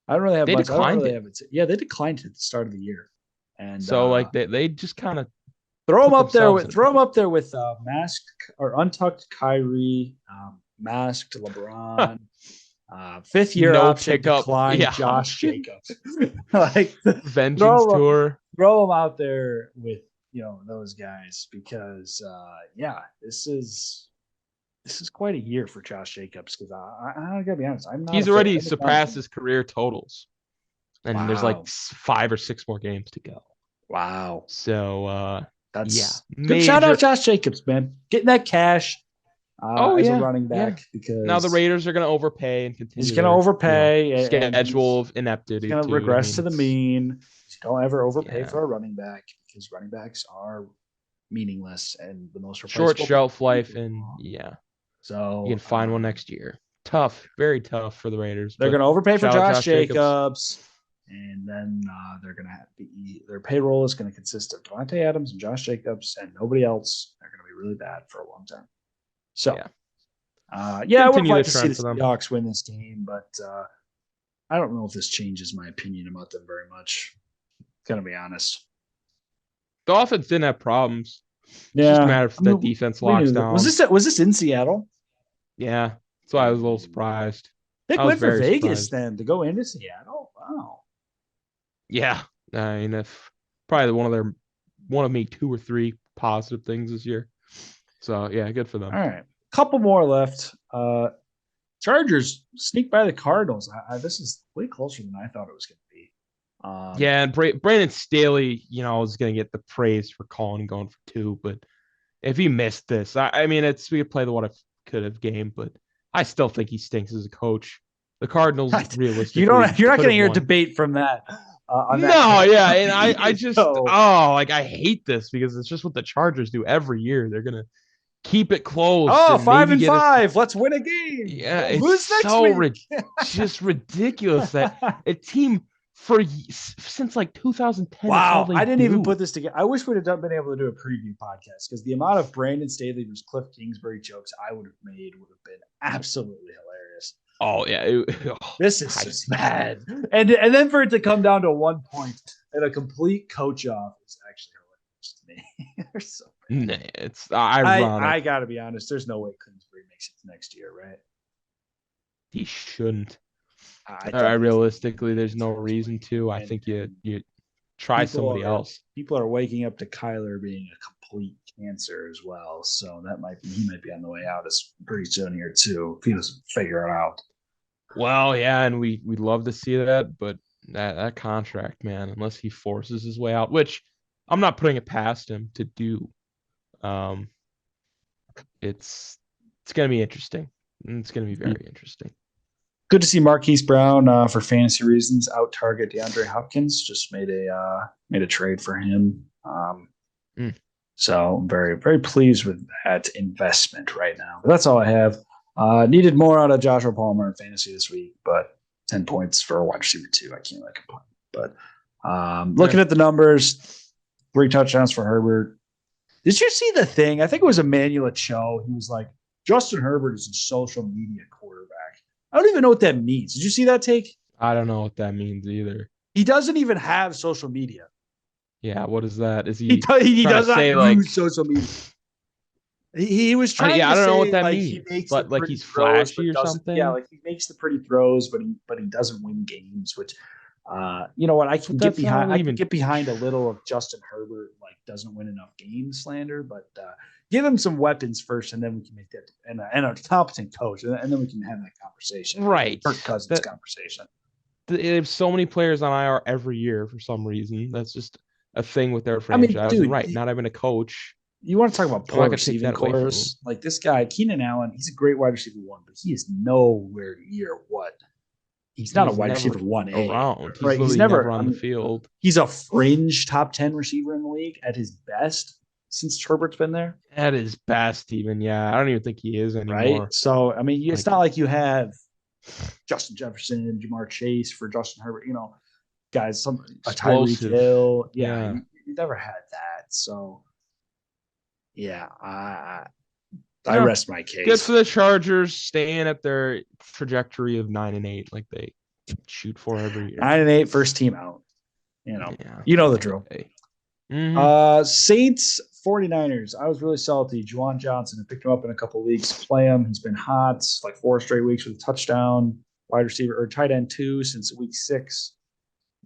I don't really have much.
Declined it.
Yeah, they declined it at the start of the year, and
so like they just kind of
throw him up there with masked or untucked Kyrie, masked LeBron. 5th-year option declined Josh Jacobs. Like
vengeance tour.
Throw him out there with those guys because this is quite a year for Josh Jacobs because I gotta be honest,
he's already surpassed his career totals, and there's like 5 or 6 more games to go.
Wow!
So
that's good. Shout out Josh Jacobs, man, getting that cash. As a running back because
now the Raiders are going to overpay and continue.
He's going to overpay.
Schedule of ineptitude.
He's going to regress to the mean. Don't ever overpay for a running back because running backs are meaningless and the most
short shelf life. And
so
you can find one next year. Tough, very tough for the Raiders.
They're going to overpay for Josh Jacobs. And then they're going to have their payroll is going to consist of Devontae Adams and Josh Jacobs and nobody else. They're going to be really bad for a long time. So, I would like to see the Seahawks win this game, but I don't know if this changes my opinion about them very much. Gonna be honest.
The offense didn't have problems. It's just a matter of that defense locks down.
Was this in Seattle?
Yeah, that's why I was a little surprised.
They went for Vegas then to go into Seattle. Wow.
Yeah, I mean, if probably one of me 2 or 3 positive things this year. So, good for them.
All right. Couple more left. Chargers sneak by the Cardinals. This is way closer than I thought it was going to be.
Yeah, and Brandon Staley, is going to get the praise for calling and going for two. But if he missed this, I mean, we could play the what if could have game, but I still think he stinks as a coach. The Cardinals realistically
you're not
could
going to
have
hear a
won.
debate from that on that
No,
panel.
yeah, and I just
So,
like I hate this because it's just what the Chargers do every year. They're gonna keep it close and
five
maybe
and
get a
five. Let's win a game.
yeah.
We'll
It's
lose next
so
week.
just ridiculous that a team since like 2010, it's all
Wow,
they
I didn't even
do.
put this together. I wish we'd have been able to do a preview podcast because the amount of Brandon Staley versus Cliff Kingsbury jokes I would have made would have been absolutely hilarious.
Oh yeah,
This is just bad. And then for it to come down to 1 point and a complete coach off is actually hilarious to me. They're so bad.
nah, it's ironic.
I gotta be honest, there's no way Kingsbury makes it next year, right?
He shouldn't.
I
Realistically, there's no reason to. I think you try somebody else.
People are waking up to Kyler being a complete cancer as well, so he might be on the way out as pretty soon here too if he doesn't figure it out.
Well, yeah, and we'd love to see that, but that contract, man, unless he forces his way out, which I'm not putting it past him to do. It's gonna be interesting. It's gonna be very interesting.
Good to see Marquise Brown for fantasy reasons out target DeAndre Hopkins. Just made a trade for him. So I'm very, very pleased with that investment right now. But that's all I have. Needed more out of Joshua Palmer in fantasy this week, but 10 points for a wide receiver too. I can't really complain. But looking at the numbers, 3 touchdowns for Herbert. Did you see the thing? I think it was Emmanuel Cho. He was like, Justin Herbert is a social media quarterback. I don't even know what that means. Did you see that take?
I don't know what that means either.
He doesn't even have social media.
Yeah, what is that? Is
he does not use social media. He was trying.
I don't know what that means.
He makes
but like he's flashy or something.
Yeah, like he makes the pretty throws, but he doesn't win games. Which, you know what? I can get behind. I can get behind a little of Justin Herbert like doesn't win enough games slander, but give him some weapons first, and then we can make that and a competent coach, and then we can have that conversation.
Right,
Kirk Cousins conversation.
There's so many players on IR every year for some reason. That's just a thing with their franchise. I mean, dude, right, not having a coach.
You want to talk about poor receiving cores? Like this guy, Keenan Allen, he's a great wide receiver 1, but he is nowhere near what. He's not a wide receiver 1A.
Around.
Right?
He's never on the field.
He's a fringe top 10 receiver in the league at his best since Herbert's been there.
At his best, even. Yeah, I don't even think he is anymore.
Right? So, I mean, it's not like you have Justin Jefferson, Jamar Chase for Justin Herbert, guys, a Tyreek Hill. Yeah. You never had that. So, yeah, I rest my case.
Good for the Chargers staying at their trajectory of 9-8, like they shoot for every year.
9-8, first team out. You know the drill.
Okay.
Saints 49ers. I was really salty. Juwan Johnson. I picked him up in a couple weeks. Play him. He's been hot. Like 4 straight weeks with a touchdown. Wide receiver or tight end 2 since week 6.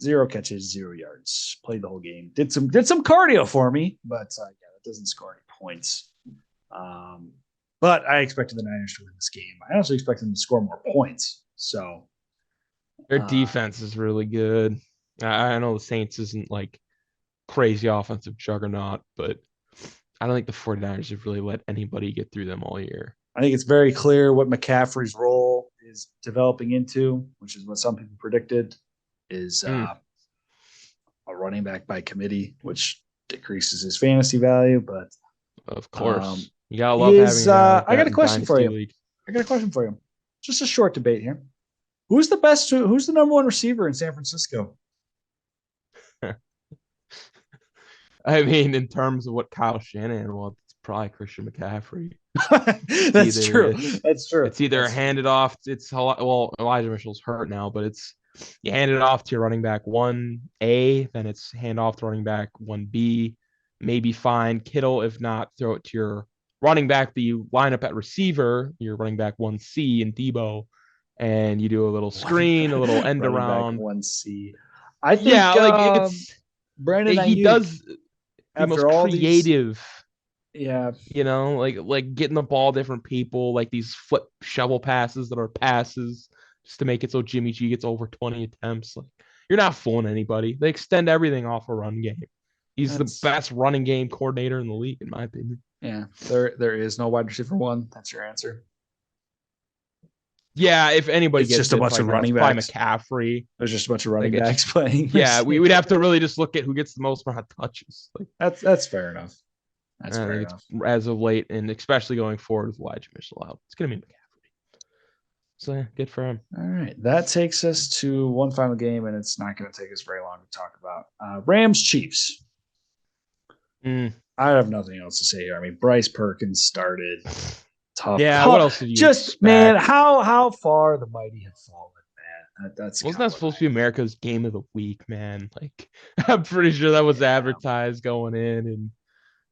0 catches, 0 yards. Played the whole game. Did some cardio for me, but it doesn't score any points. But I expected the Niners to win this game. I also expected them to score more points. So
their defense is really good. I know the Saints isn't like crazy offensive juggernaut, but I don't think the 49ers have really let anybody get through them all year.
I think it's very clear what McCaffrey's role is developing into, which is what some people predicted, is a running back by committee, which decreases his fantasy value. But
of course, you gotta love having.
I got a question for you. Just a short debate here. Who's the number 1 receiver in San Francisco?
I mean, in terms of what Kyle Shanahan wants, it's probably Christian McCaffrey.
That's true.
It's either handed off. Elijah Mitchell's hurt now, but you hand it off to your running back 1A, then it's hand off to running back 1B. Maybe find Kittle. If not, throw it to your running back that you line up at receiver, your running back 1C and Debo, and you do a little screen, a little end around.
1C. I think it's Brandon.
He does the most creative.
Yeah,
like getting the ball different people, like these flip shovel passes that are passes just to make it so Jimmy G gets over 20 attempts. Like You're not fooling anybody. They extend everything off a run game. He's the
That's
best running game coordinator in the league, in my opinion.
yeah. There is no wide receiver one. That's your answer.
Yeah, if anybody
It's
gets
just a
it
bunch
right
of
now, it's
running
probably
backs.
McCaffrey.
There's just a bunch of
Like
running
it's
backs playing.
yeah, we'd have to really just look at who gets the most amount of touches. Like
That's fair enough. That's
I
fair
think it's
enough.
as of late, and especially going forward with Elijah Mitchell out, it's gonna be McCaffrey. So yeah, good for him.
All right, that takes us to one final game, and it's not going to take us very long to talk about Rams Chiefs.
Mm.
I have nothing else to say here. I mean, Bryce Perkins started tough.
Yeah, what else did you
just
expect?
man, how far the mighty have fallen, man. That's
Wasn't that supposed to be America's game of the week, man? Like I'm pretty sure that was advertised going in, and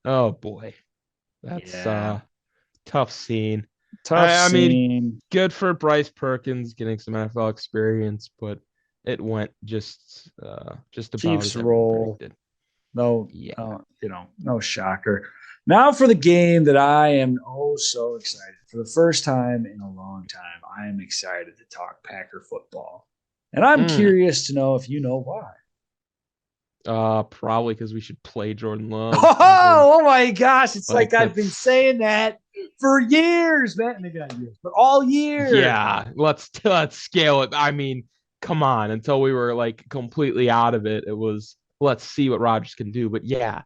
oh boy, that's tough scene.
Tough
I mean,
scene.
good for Bryce Perkins getting some NFL experience, but it went just about
Chiefs
as everyone
roll.
predicted.
No,
Yeah.
no shocker. Now for the game that I am oh so excited. For the first time in a long time, I am excited to talk Packer football. And I'm curious to know if you know why.
Probably because we should play Jordan Love.
Oh my gosh. It's like I've been
that's
saying that for years, man. Maybe not years, but all year.
yeah. Let's scale it. I mean, come on. Until we were like completely out of it, it was let's see what Rodgers can do. But yeah,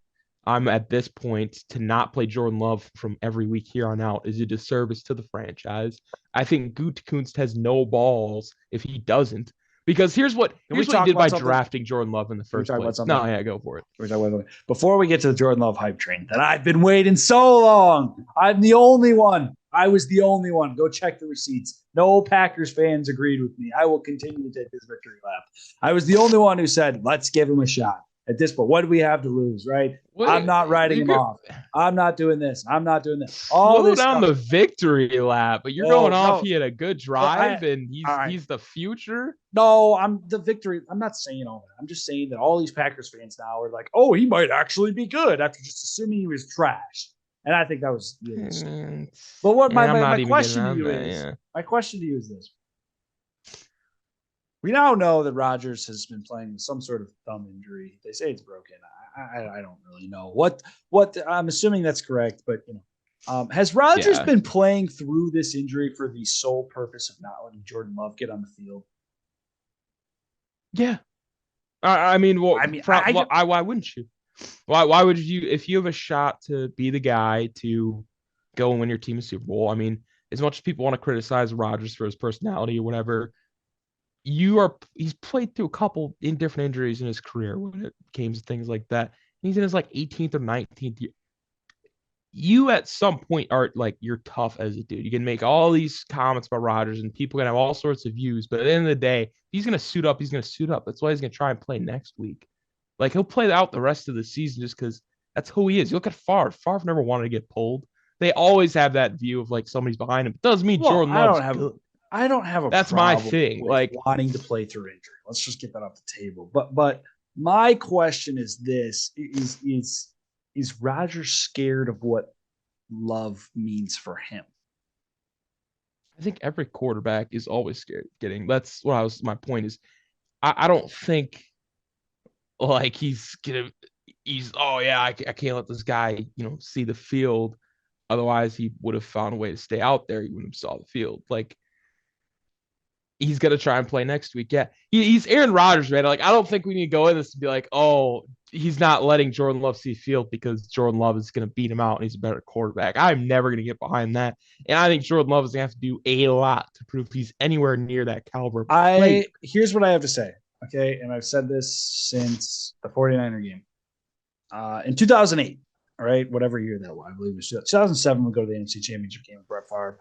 I'm at this point to not play Jordan Love from every week here on out is a disservice to the franchise. I think Gutekunst has no balls if he doesn't. Because here's what he did by drafting Jordan Love in the first place. No, yeah, go for it.
Before we get to the Jordan Love hype train that I've been waiting so long, I'm the only one. I was the only one. Go check the receipts. No Packers fans agreed with me. I will continue to take this victory lap. I was the only one who said, let's give him a shot. At this point, what do we have to lose, right? I'm not writing him off. I'm not doing this. I'm not doing this.
Slow down the victory lap, but you're going off. He had a good drive, and he's the future.
No, I'm the victory. I'm not saying all that. I'm just saying that all these Packers fans now are like, oh, he might actually be good after just assuming he was trash. And I think that was really stupid. But what my question to you is, my question to you is this. We now know that Rodgers has been playing with some sort of thumb injury. They say it's broken. I don't really know what I'm assuming that's correct, but has Rodgers been playing through this injury for the sole purpose of not letting Jordan Love get on the field?
Yeah. Why wouldn't you? Why would you, if you have a shot to be the guy to go and win your team a Super Bowl? I mean, as much as people want to criticize Rodgers for his personality or whatever, he's played through a couple in different injuries in his career when it came to things like that. He's in his like 18th or 19th year. You at some point are like, you're tough as a dude. You can make all these comments about Rodgers and people can have all sorts of views, but at the end of the day, if he's going to suit up, he's going to suit up. That's why he's going to try and play next week. Like he'll play out the rest of the season just because that's who he is. You look at Favre. Favre never wanted to get pulled. They always have that view of like somebody's behind him. It doesn't mean Jordan Love's good.
I don't have a
that's my thing. Like
wanting to play through injury. Let's just get that off the table. But my question is this: is Rodgers scared of what Love means for him?
I think every quarterback is always scared of getting. That's what my point is. I don't think like he's oh yeah, I can't let this guy, see the field. Otherwise he would have found a way to stay out there. He wouldn't have saw the field. Like he's gonna try and play next week. Yeah, he's Aaron Rodgers, man. Like I don't think we need to go in this to be like, oh, he's not letting Jordan Love see field because Jordan Love is gonna beat him out and he's a better quarterback. I'm never gonna get behind that, and I think Jordan Love is gonna have to do a lot to prove he's anywhere near that caliber.
Here's what I have to say, okay, and I've said this since the 49er game in 2008. All right, whatever year that was, I believe it was 2007. We go to the NFC Championship game with Brett Favre.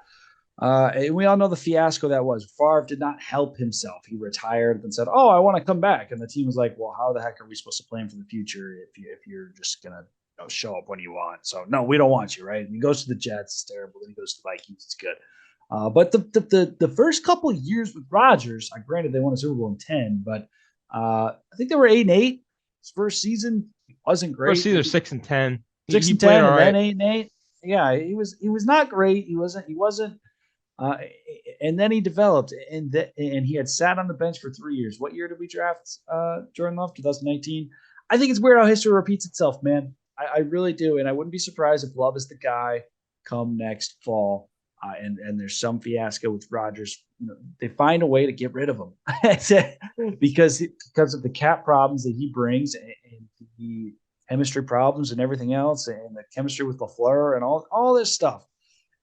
And we all know the fiasco that was. Favre did not help himself. He retired and said, oh, I want to come back. And the team was like, well, how the heck are we supposed to plan for the future if you're just going to show up when you want? So, no, we don't want you, right? And he goes to the Jets. It's terrible. Then he goes to the Vikings. It's good. But the first couple of years with Rodgers, granted they won a Super Bowl in 10, but I think they were 8-8. His first season wasn't great.
First season, 6-10.
6-10, and then 8-8. Yeah, he was not great. He wasn't Uh, and then he developed, and he had sat on the bench for 3 years. What year did we draft Jordan Love? 2019. I think it's weird how history repeats itself, man. I really do, and I wouldn't be surprised if Love is the guy come next fall. And there's some fiasco with Rodgers. They find a way to get rid of him because of the cap problems that he brings and the chemistry problems and everything else, and the chemistry with LaFleur and all this stuff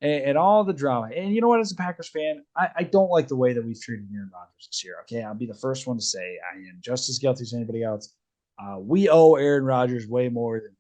and all the drama. And you know what? As a Packers fan, I don't like the way that we've treated Aaron Rodgers this year. Okay, I'll be the first one to say I am just as guilty as anybody else. We owe Aaron Rodgers way more than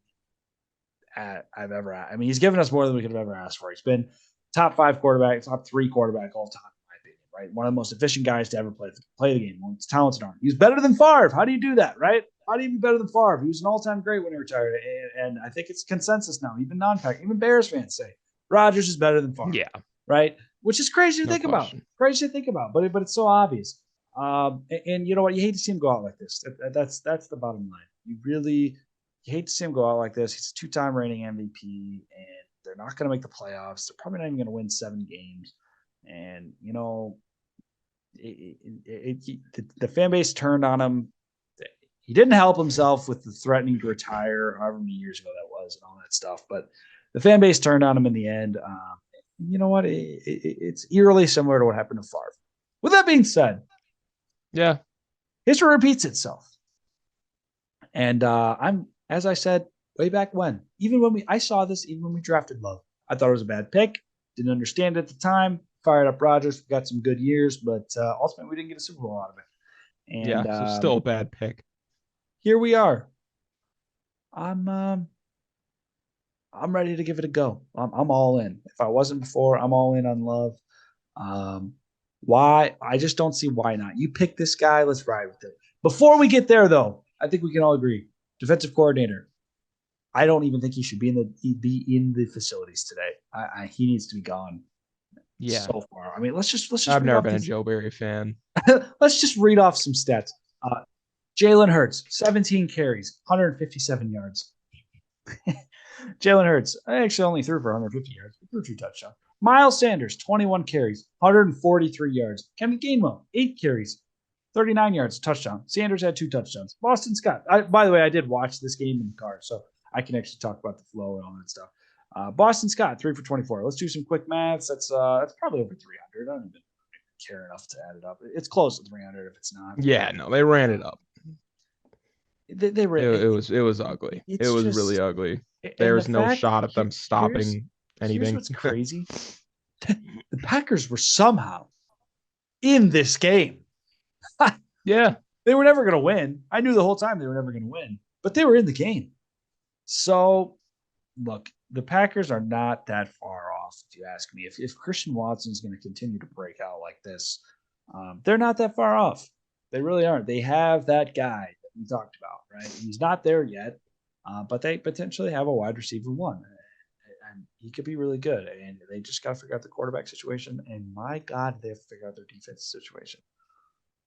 I've ever. I mean, he's given us more than we could have ever asked for. He's been top 5 quarterback, top 3 quarterback all time, in my opinion. Right, one of the most efficient guys to ever play the game. One of his talented arm. He's better than Favre. How do you do that? Right? How do you be better than Favre? He was an all-time great when he retired, and I think it's consensus now. Even non-Pack, even Bears fans say Rodgers is better than Favre.
Yeah.
Right? Which is crazy to think
question.
about. Crazy to think about, but it's so obvious. And you know what? You hate to see him go out like this. That's the bottom line. You hate to see him go out like this. He's a 2-time reigning MVP, and they're not going to make the playoffs. They're probably not even going to win 7 games. And the fan base turned on him. He didn't help himself with the threatening to retire, however many years ago that was, and all that stuff. But the fan base turned on him in the end. You know what? It's eerily similar to what happened to Favre. With that being said,
yeah,
history repeats itself. And as I said way back when, I saw this, even when we drafted Love, I thought it was a bad pick. Didn't understand it at the time. Fired up Rodgers. We got some good years, but ultimately we didn't get a Super Bowl out of it. And
so still a bad pick.
Here we are. I'm ready to give it a go. I'm all in. If I wasn't before, I'm all in on Love. Why? I just don't see why not. You pick this guy. Let's ride with it. Before we get there, though, I think we can all agree. Defensive coordinator. I don't even think he should be in the facilities today. He needs to be gone.
Yeah.
So far. I mean, let's just.
I've never been a Joe Barry fan.
Let's just read off some stats. Jalen Hurts, 17 carries, 157 yards. Jalen Hurts actually only threw for 150 yards. He threw 2 touchdowns. Miles Sanders, 21 carries, 143 yards. Kevin Gainwell, 8 carries, 39 yards, touchdown. Sanders had 2 touchdowns. Boston Scott. By the way, I did watch this game in the car, so I can actually talk about the flow and all that stuff. Boston Scott, 3 for 24. Let's do some quick maths. That's probably over 300. I don't even care enough to add it up. It's close to 300 if it's not.
Yeah, no, they ran it up.
They ran
it was ugly. It was just really ugly. There's no shot at them stopping anything.
Here's what's crazy. The Packers were somehow in this game.
Yeah.
They were never going to win. I knew the whole time they were never going to win, but they were in the game. So, look, the Packers are not that far off, if you ask me. If Christian Watson is going to continue to break out like this, they're not that far off. They really aren't. They have that guy that we talked about, right? He's not there yet, but they potentially have a wide receiver 1. And he could be really good. And they just got to figure out the quarterback situation. And my God, they have to figure out their defense situation.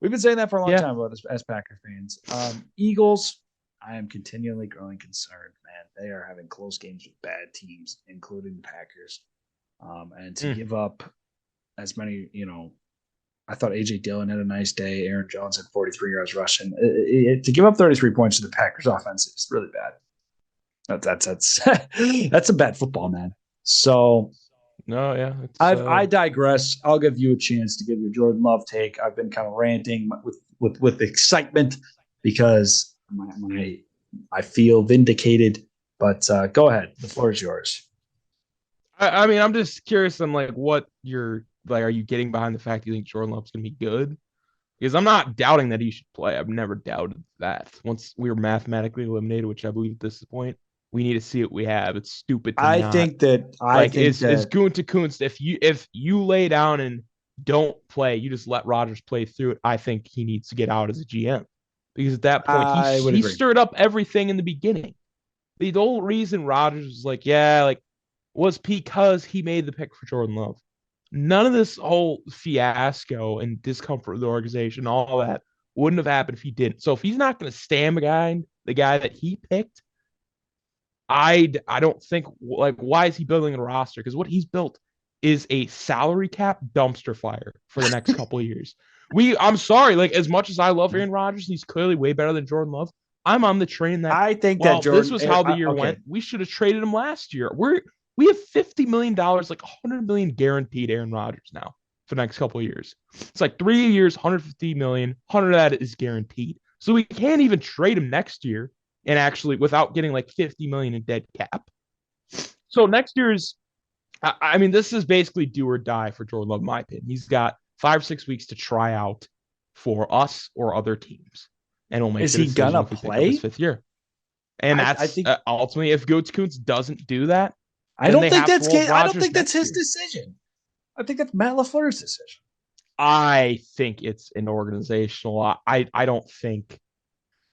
We've been saying that for a long time about this as Packer fans. Eagles, I am continually growing concerned, man. They are having close games with bad teams, including the Packers. And to give up as many, I thought A.J. Dillon had a nice day. Aaron Jones had 43 yards rushing. To give up 33 points to the Packers offense is really bad. That's a bad football, man. So
no, yeah.
I digress. I'll give you a chance to give your Jordan Love take. I've been kind of ranting with excitement because I feel vindicated. But go ahead. The floor is yours.
I mean, I'm just curious on what you're are you getting behind the fact you think Jordan Love's gonna be good? Because I'm not doubting that he should play. I've never doubted that. Once we were mathematically eliminated, which I believe at this point, we need to see what we have. It's stupid to not.
Think that
is Gunta Kunst. If you lay down and don't play, you just let Rodgers play through it. I think he needs to get out as a GM because at that point he stirred up everything in the beginning. The whole reason Rodgers was was because he made the pick for Jordan Love. None of this whole fiasco and discomfort of the organization, all that, wouldn't have happened if he didn't. So if he's not going to stand behind the guy that he picked, I don't think why is he building a roster? Because what he's built is a salary cap dumpster fire for the next couple of years. I'm sorry, like as much as I love Aaron Rodgers, he's clearly way better than Jordan Love. I'm on the train that,
I think that
well, this
Jordan.
was how the year
Okay,
went. We should have traded him last year. We have $50 million, like 100 million guaranteed Aaron Rodgers now for the next couple of years. It's like 3 years, 150 million, 100 of that is guaranteed. So we can't even trade him next year and actually without getting like 50 million in dead cap. So next year's, I mean, this is basically do or die for Jordan Love, in my opinion. He's got 5 6 weeks to try out for us or other teams, and we'll make
is
the
he
decision
gonna
if we pick up his
play?
fifth year. And
I
that's
think.
ultimately if Gutekunst doesn't do that,
I
then
don't
they
think
have to
that's.
roll
I don't
Rodgers
think that's
next
his
year.
decision. I think that's Matt LaFleur's decision.
I think it's an organizational. I don't think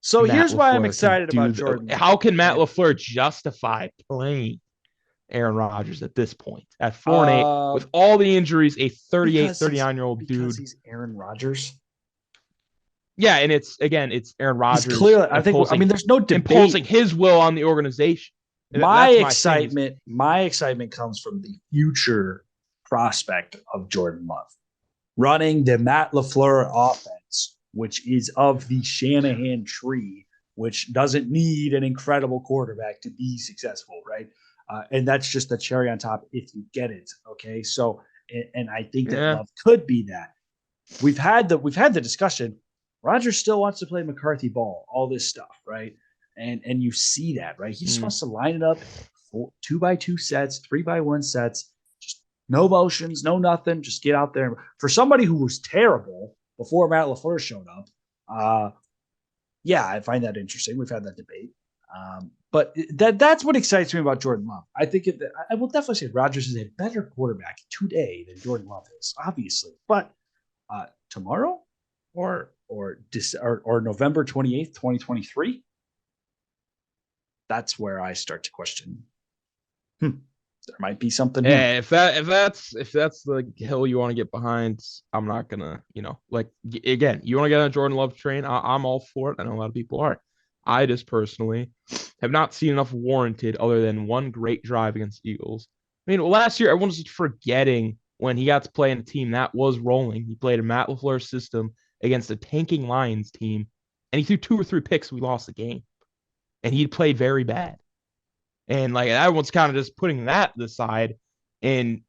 So
Matt
here's why I'm
LaFleur can
excited
do
about
the.
Jordan Love.
How can Matt
Okay.
LaFleur justify playing Aaron Rodgers at this point at 4-8 with all the injuries, a 38,
Because
39-year-old
because
dude?
he's Aaron Rodgers.
Yeah, and it's Aaron
He's
Rodgers
clearly. I think. I
imposing
mean, there's no debate.
imposing his will on the organization.
My
That's my thing.
excitement comes from the future prospect of Jordan Love running the Matt LaFleur offense, which is of the Shanahan tree, which doesn't need an incredible quarterback to be successful, right? And that's just the cherry on top if you get it. Okay, so and I think that
Yeah.
Love could be that. We've had the discussion. Rodgers still wants to play McCarthy ball, all this stuff, right? And you see that, right? He just
Mm.
wants to line it up, 2x2 sets, 3x1 sets, just no motions, no nothing. Just get out there. For somebody who was terrible before Matt LaFleur showed up, yeah, I find that interesting. We've had that debate. But that's what excites me about Jordan Love. I think I will definitely say Rodgers is a better quarterback today than Jordan Love is, obviously. But tomorrow or November 28th, 2023, that's where I start to question. There might be something here.
Yeah, if that's the hill you want to get behind, I'm not gonna, like again, you want to get on a Jordan Love train. I'm all for it. I know a lot of people are. I just personally have not seen enough warranted other than one great drive against the Eagles. I mean, last year everyone was just forgetting when he got to play in a team that was rolling. He played a Matt LaFleur system against a tanking Lions team, and he threw 2 or 3 picks. We lost the game, and he played very bad. And like everyone's kind of just putting that aside and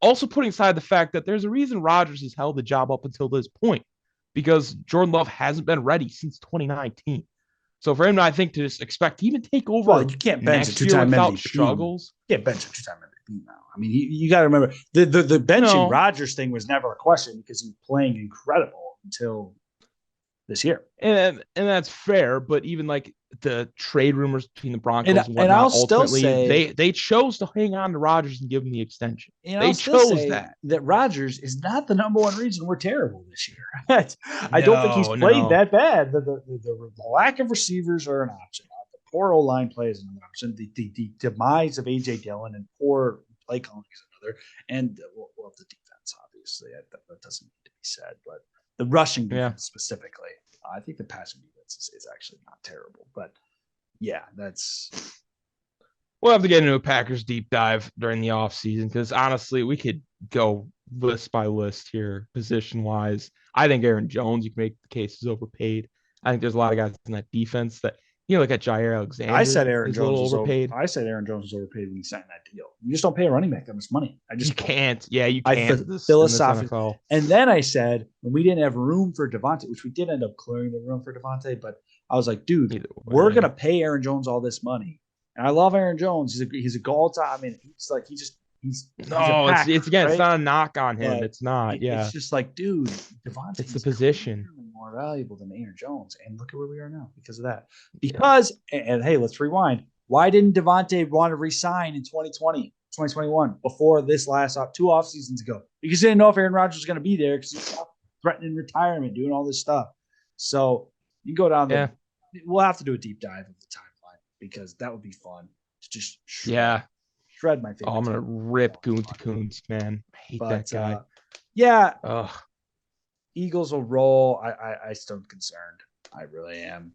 also putting aside the fact that there's a reason Rodgers has held the job up until this point because Jordan Love hasn't been ready since 2019. So for him, I think to just expect to even take
Well,
over
you can't bench a
next year
two-time
without
MVP.
struggles.
You can't bench a two-time MVP now. I mean, you got to remember the benching
No,
Rodgers thing was never a question because he was playing incredible until this year.
and that's fair, but even like the trade rumors between the Broncos and
And I'll
whatnot,
still
ultimately
say
they chose to hang on to Rodgers and give him the extension.
and I'll
They
still
chose
say
that.
that Rodgers is not the number one reason we're terrible this year. I don't think he's
No,
played
no.
that bad. The lack of receivers are an option. The poor O line play is another option. The demise of AJ Dillon and poor play calling is another. And well, the defense, obviously, that doesn't need to be said. But the rushing
Yeah.
defense specifically, I think the passing defense is actually not terrible. But yeah, that's
We'll have to get into a Packers deep dive during the offseason because honestly, we could go list by list here, position wise. I think Aaron Jones, you can make the case, is overpaid. I think there's a lot of guys in that defense that, look at Jair
I
Alexander
said Aaron
is a little
Jones was over.
overpaid.
I said Aaron Jones was overpaid when he signed that deal. You just don't pay a running back that much money.
You can't. Yeah, you
I
can't in this
philosophically.
NFL.
And then I said when we didn't have room for Devontae, which we did end up clearing the room for Devontae, but I was like, dude, we're gonna pay Aaron Jones all this money, and I love Aaron Jones. He's a goal time. I mean, he's
no,
Packer,
it's again,
right?
It's not a knock on him.
But
it's not. Yeah,
it's just like, dude, Devontae
it's the
is
position.
more valuable than Aaron Jones, and look at where we are now because of that. And hey, let's rewind. Why didn't Devontae want to resign in 2020, 2021 before this last 2 off seasons ago? Because he didn't know if Aaron Rodgers was going to be there because he's threatening retirement, doing all this stuff. So you go down there. Yeah. We'll have to do a deep dive of the timeline because that would be fun to just shred my favorite.
Oh, I'm gonna rip Gutekunst, man. I hate that guy.
Yeah.
Ugh.
Eagles will roll. I still am concerned. I really am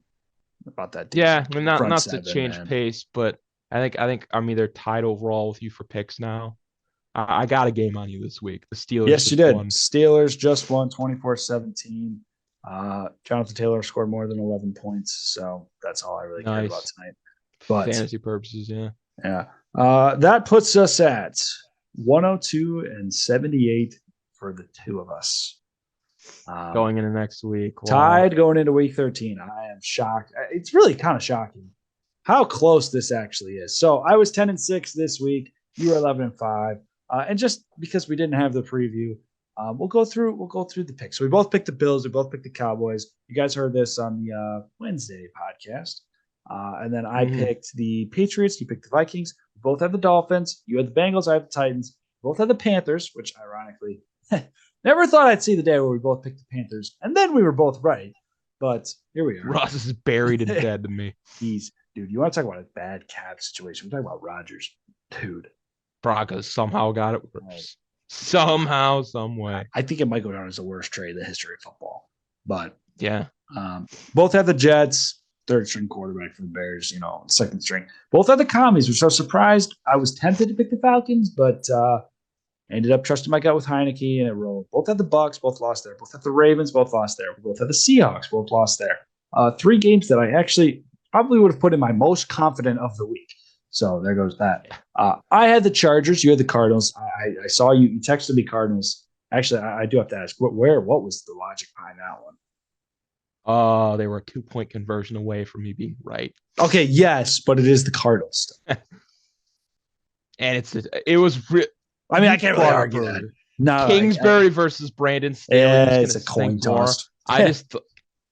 about that.
Yeah, I mean, not to change pace, but I think I'm either tied overall with you for picks now, I got a game on you this week. The Steelers
Yes, you
just
did.
won.
Steelers just won 24-17. Jonathan Taylor scored more than 11 points, so that's all I really cared about
Nice.
tonight. But
Fantasy purposes, yeah.
yeah, that puts us at 102-78 for the two of us.
Going into next week. Wow.
Tied going into week 13. I am shocked. It's really kind of shocking how close this actually is. So I was 10-6 this week. You were 11-5. And just because we didn't have the preview, we'll go through the picks. So we both picked the Bills. We both picked the Cowboys. You guys heard this on the Wednesday podcast. And then I picked the Patriots. You picked the Vikings. We both had the Dolphins. You had the Bengals. I had the Titans. We both had the Panthers, which ironically, never thought I'd see the day where we both picked the Panthers. And then we were both right. But here we are.
Ross is buried and dead to me.
Dude, you want to talk about a bad cap situation? We're talking about Rodgers. Dude.
Broncos somehow got it worse. Somehow, some way.
I think it might go down as the worst trade in the history of football. But
yeah,
both had the Jets, third string quarterback for the Bears, second string. Both had the Commies, which I was surprised. I was tempted to pick the Falcons, but ended up trusting my gut with Heineke, and it rolled. Both had the Bucks, both lost there. Both had the Ravens, both lost there. Both had the Seahawks, both lost there. 3 games that I actually probably would have put in my most confident of the week. So there goes that. I had the Chargers. You had the Cardinals. I saw you. You texted me Cardinals. Actually, I do have to ask, what was the logic behind that one?
They were a 2-point conversion away from me being right.
Okay, yes, but it is the Cardinals.
And it was.
I mean, I can't really argue that. No,
Kingsbury versus Brandon Staley.
It's a coin toss.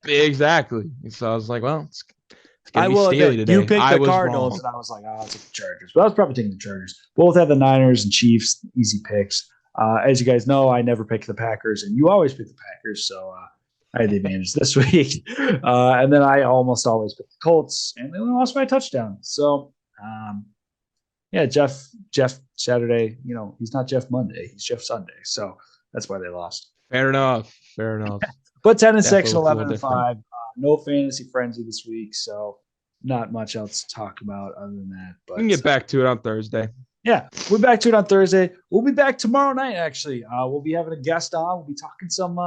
Exactly. So I was like, well, it's
I will admit, you picked the Cardinals, and I was like, I'll take the Chargers. But I was probably taking the Chargers. Both had the Niners and Chiefs, easy picks. As you guys know, I never pick the Packers, and you always pick the Packers, so I had the advantage this week. And then I almost always pick the Colts, and they only lost by a touchdown. So, Jeff Saturday, he's not Jeff Monday, he's Jeff Sunday. So that's why they lost.
Fair enough.
But 10-6, 11-5. No fantasy frenzy this week, so not much else to talk about other than that. But
we can get back to it on Thursday.
Yeah, we're back to it on Thursday. We'll be back tomorrow night, actually. We'll be having a guest on. We'll be talking some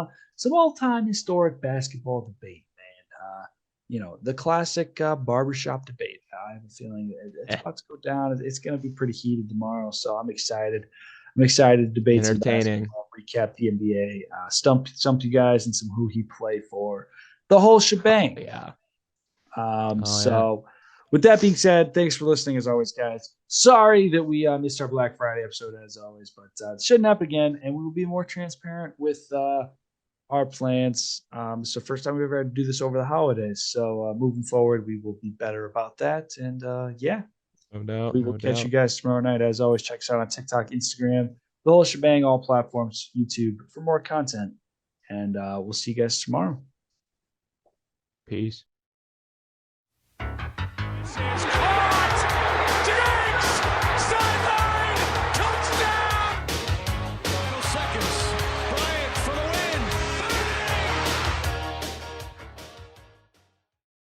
all-time historic basketball debate, man. The classic barbershop debate. I have a feeling it's about to go down. It's going to be pretty heated tomorrow, so I'm excited. I'm excited to debate some basketball, recap the NBA, stump you guys and some who he played for. The whole shebang.
Yeah.
So with that being said, thanks for listening as always, guys. Sorry that we missed our Black Friday episode as always, but it shouldn't happen again, and we will be more transparent with our plans. So first time we've ever had to do this over the holidays. So moving forward, we will be better about that. And no doubt. We will catch you guys tomorrow night. As always, check us out on TikTok, Instagram, the whole shebang, all platforms, YouTube for more content. And we'll see you guys tomorrow.
Peace.
Touchdown! Second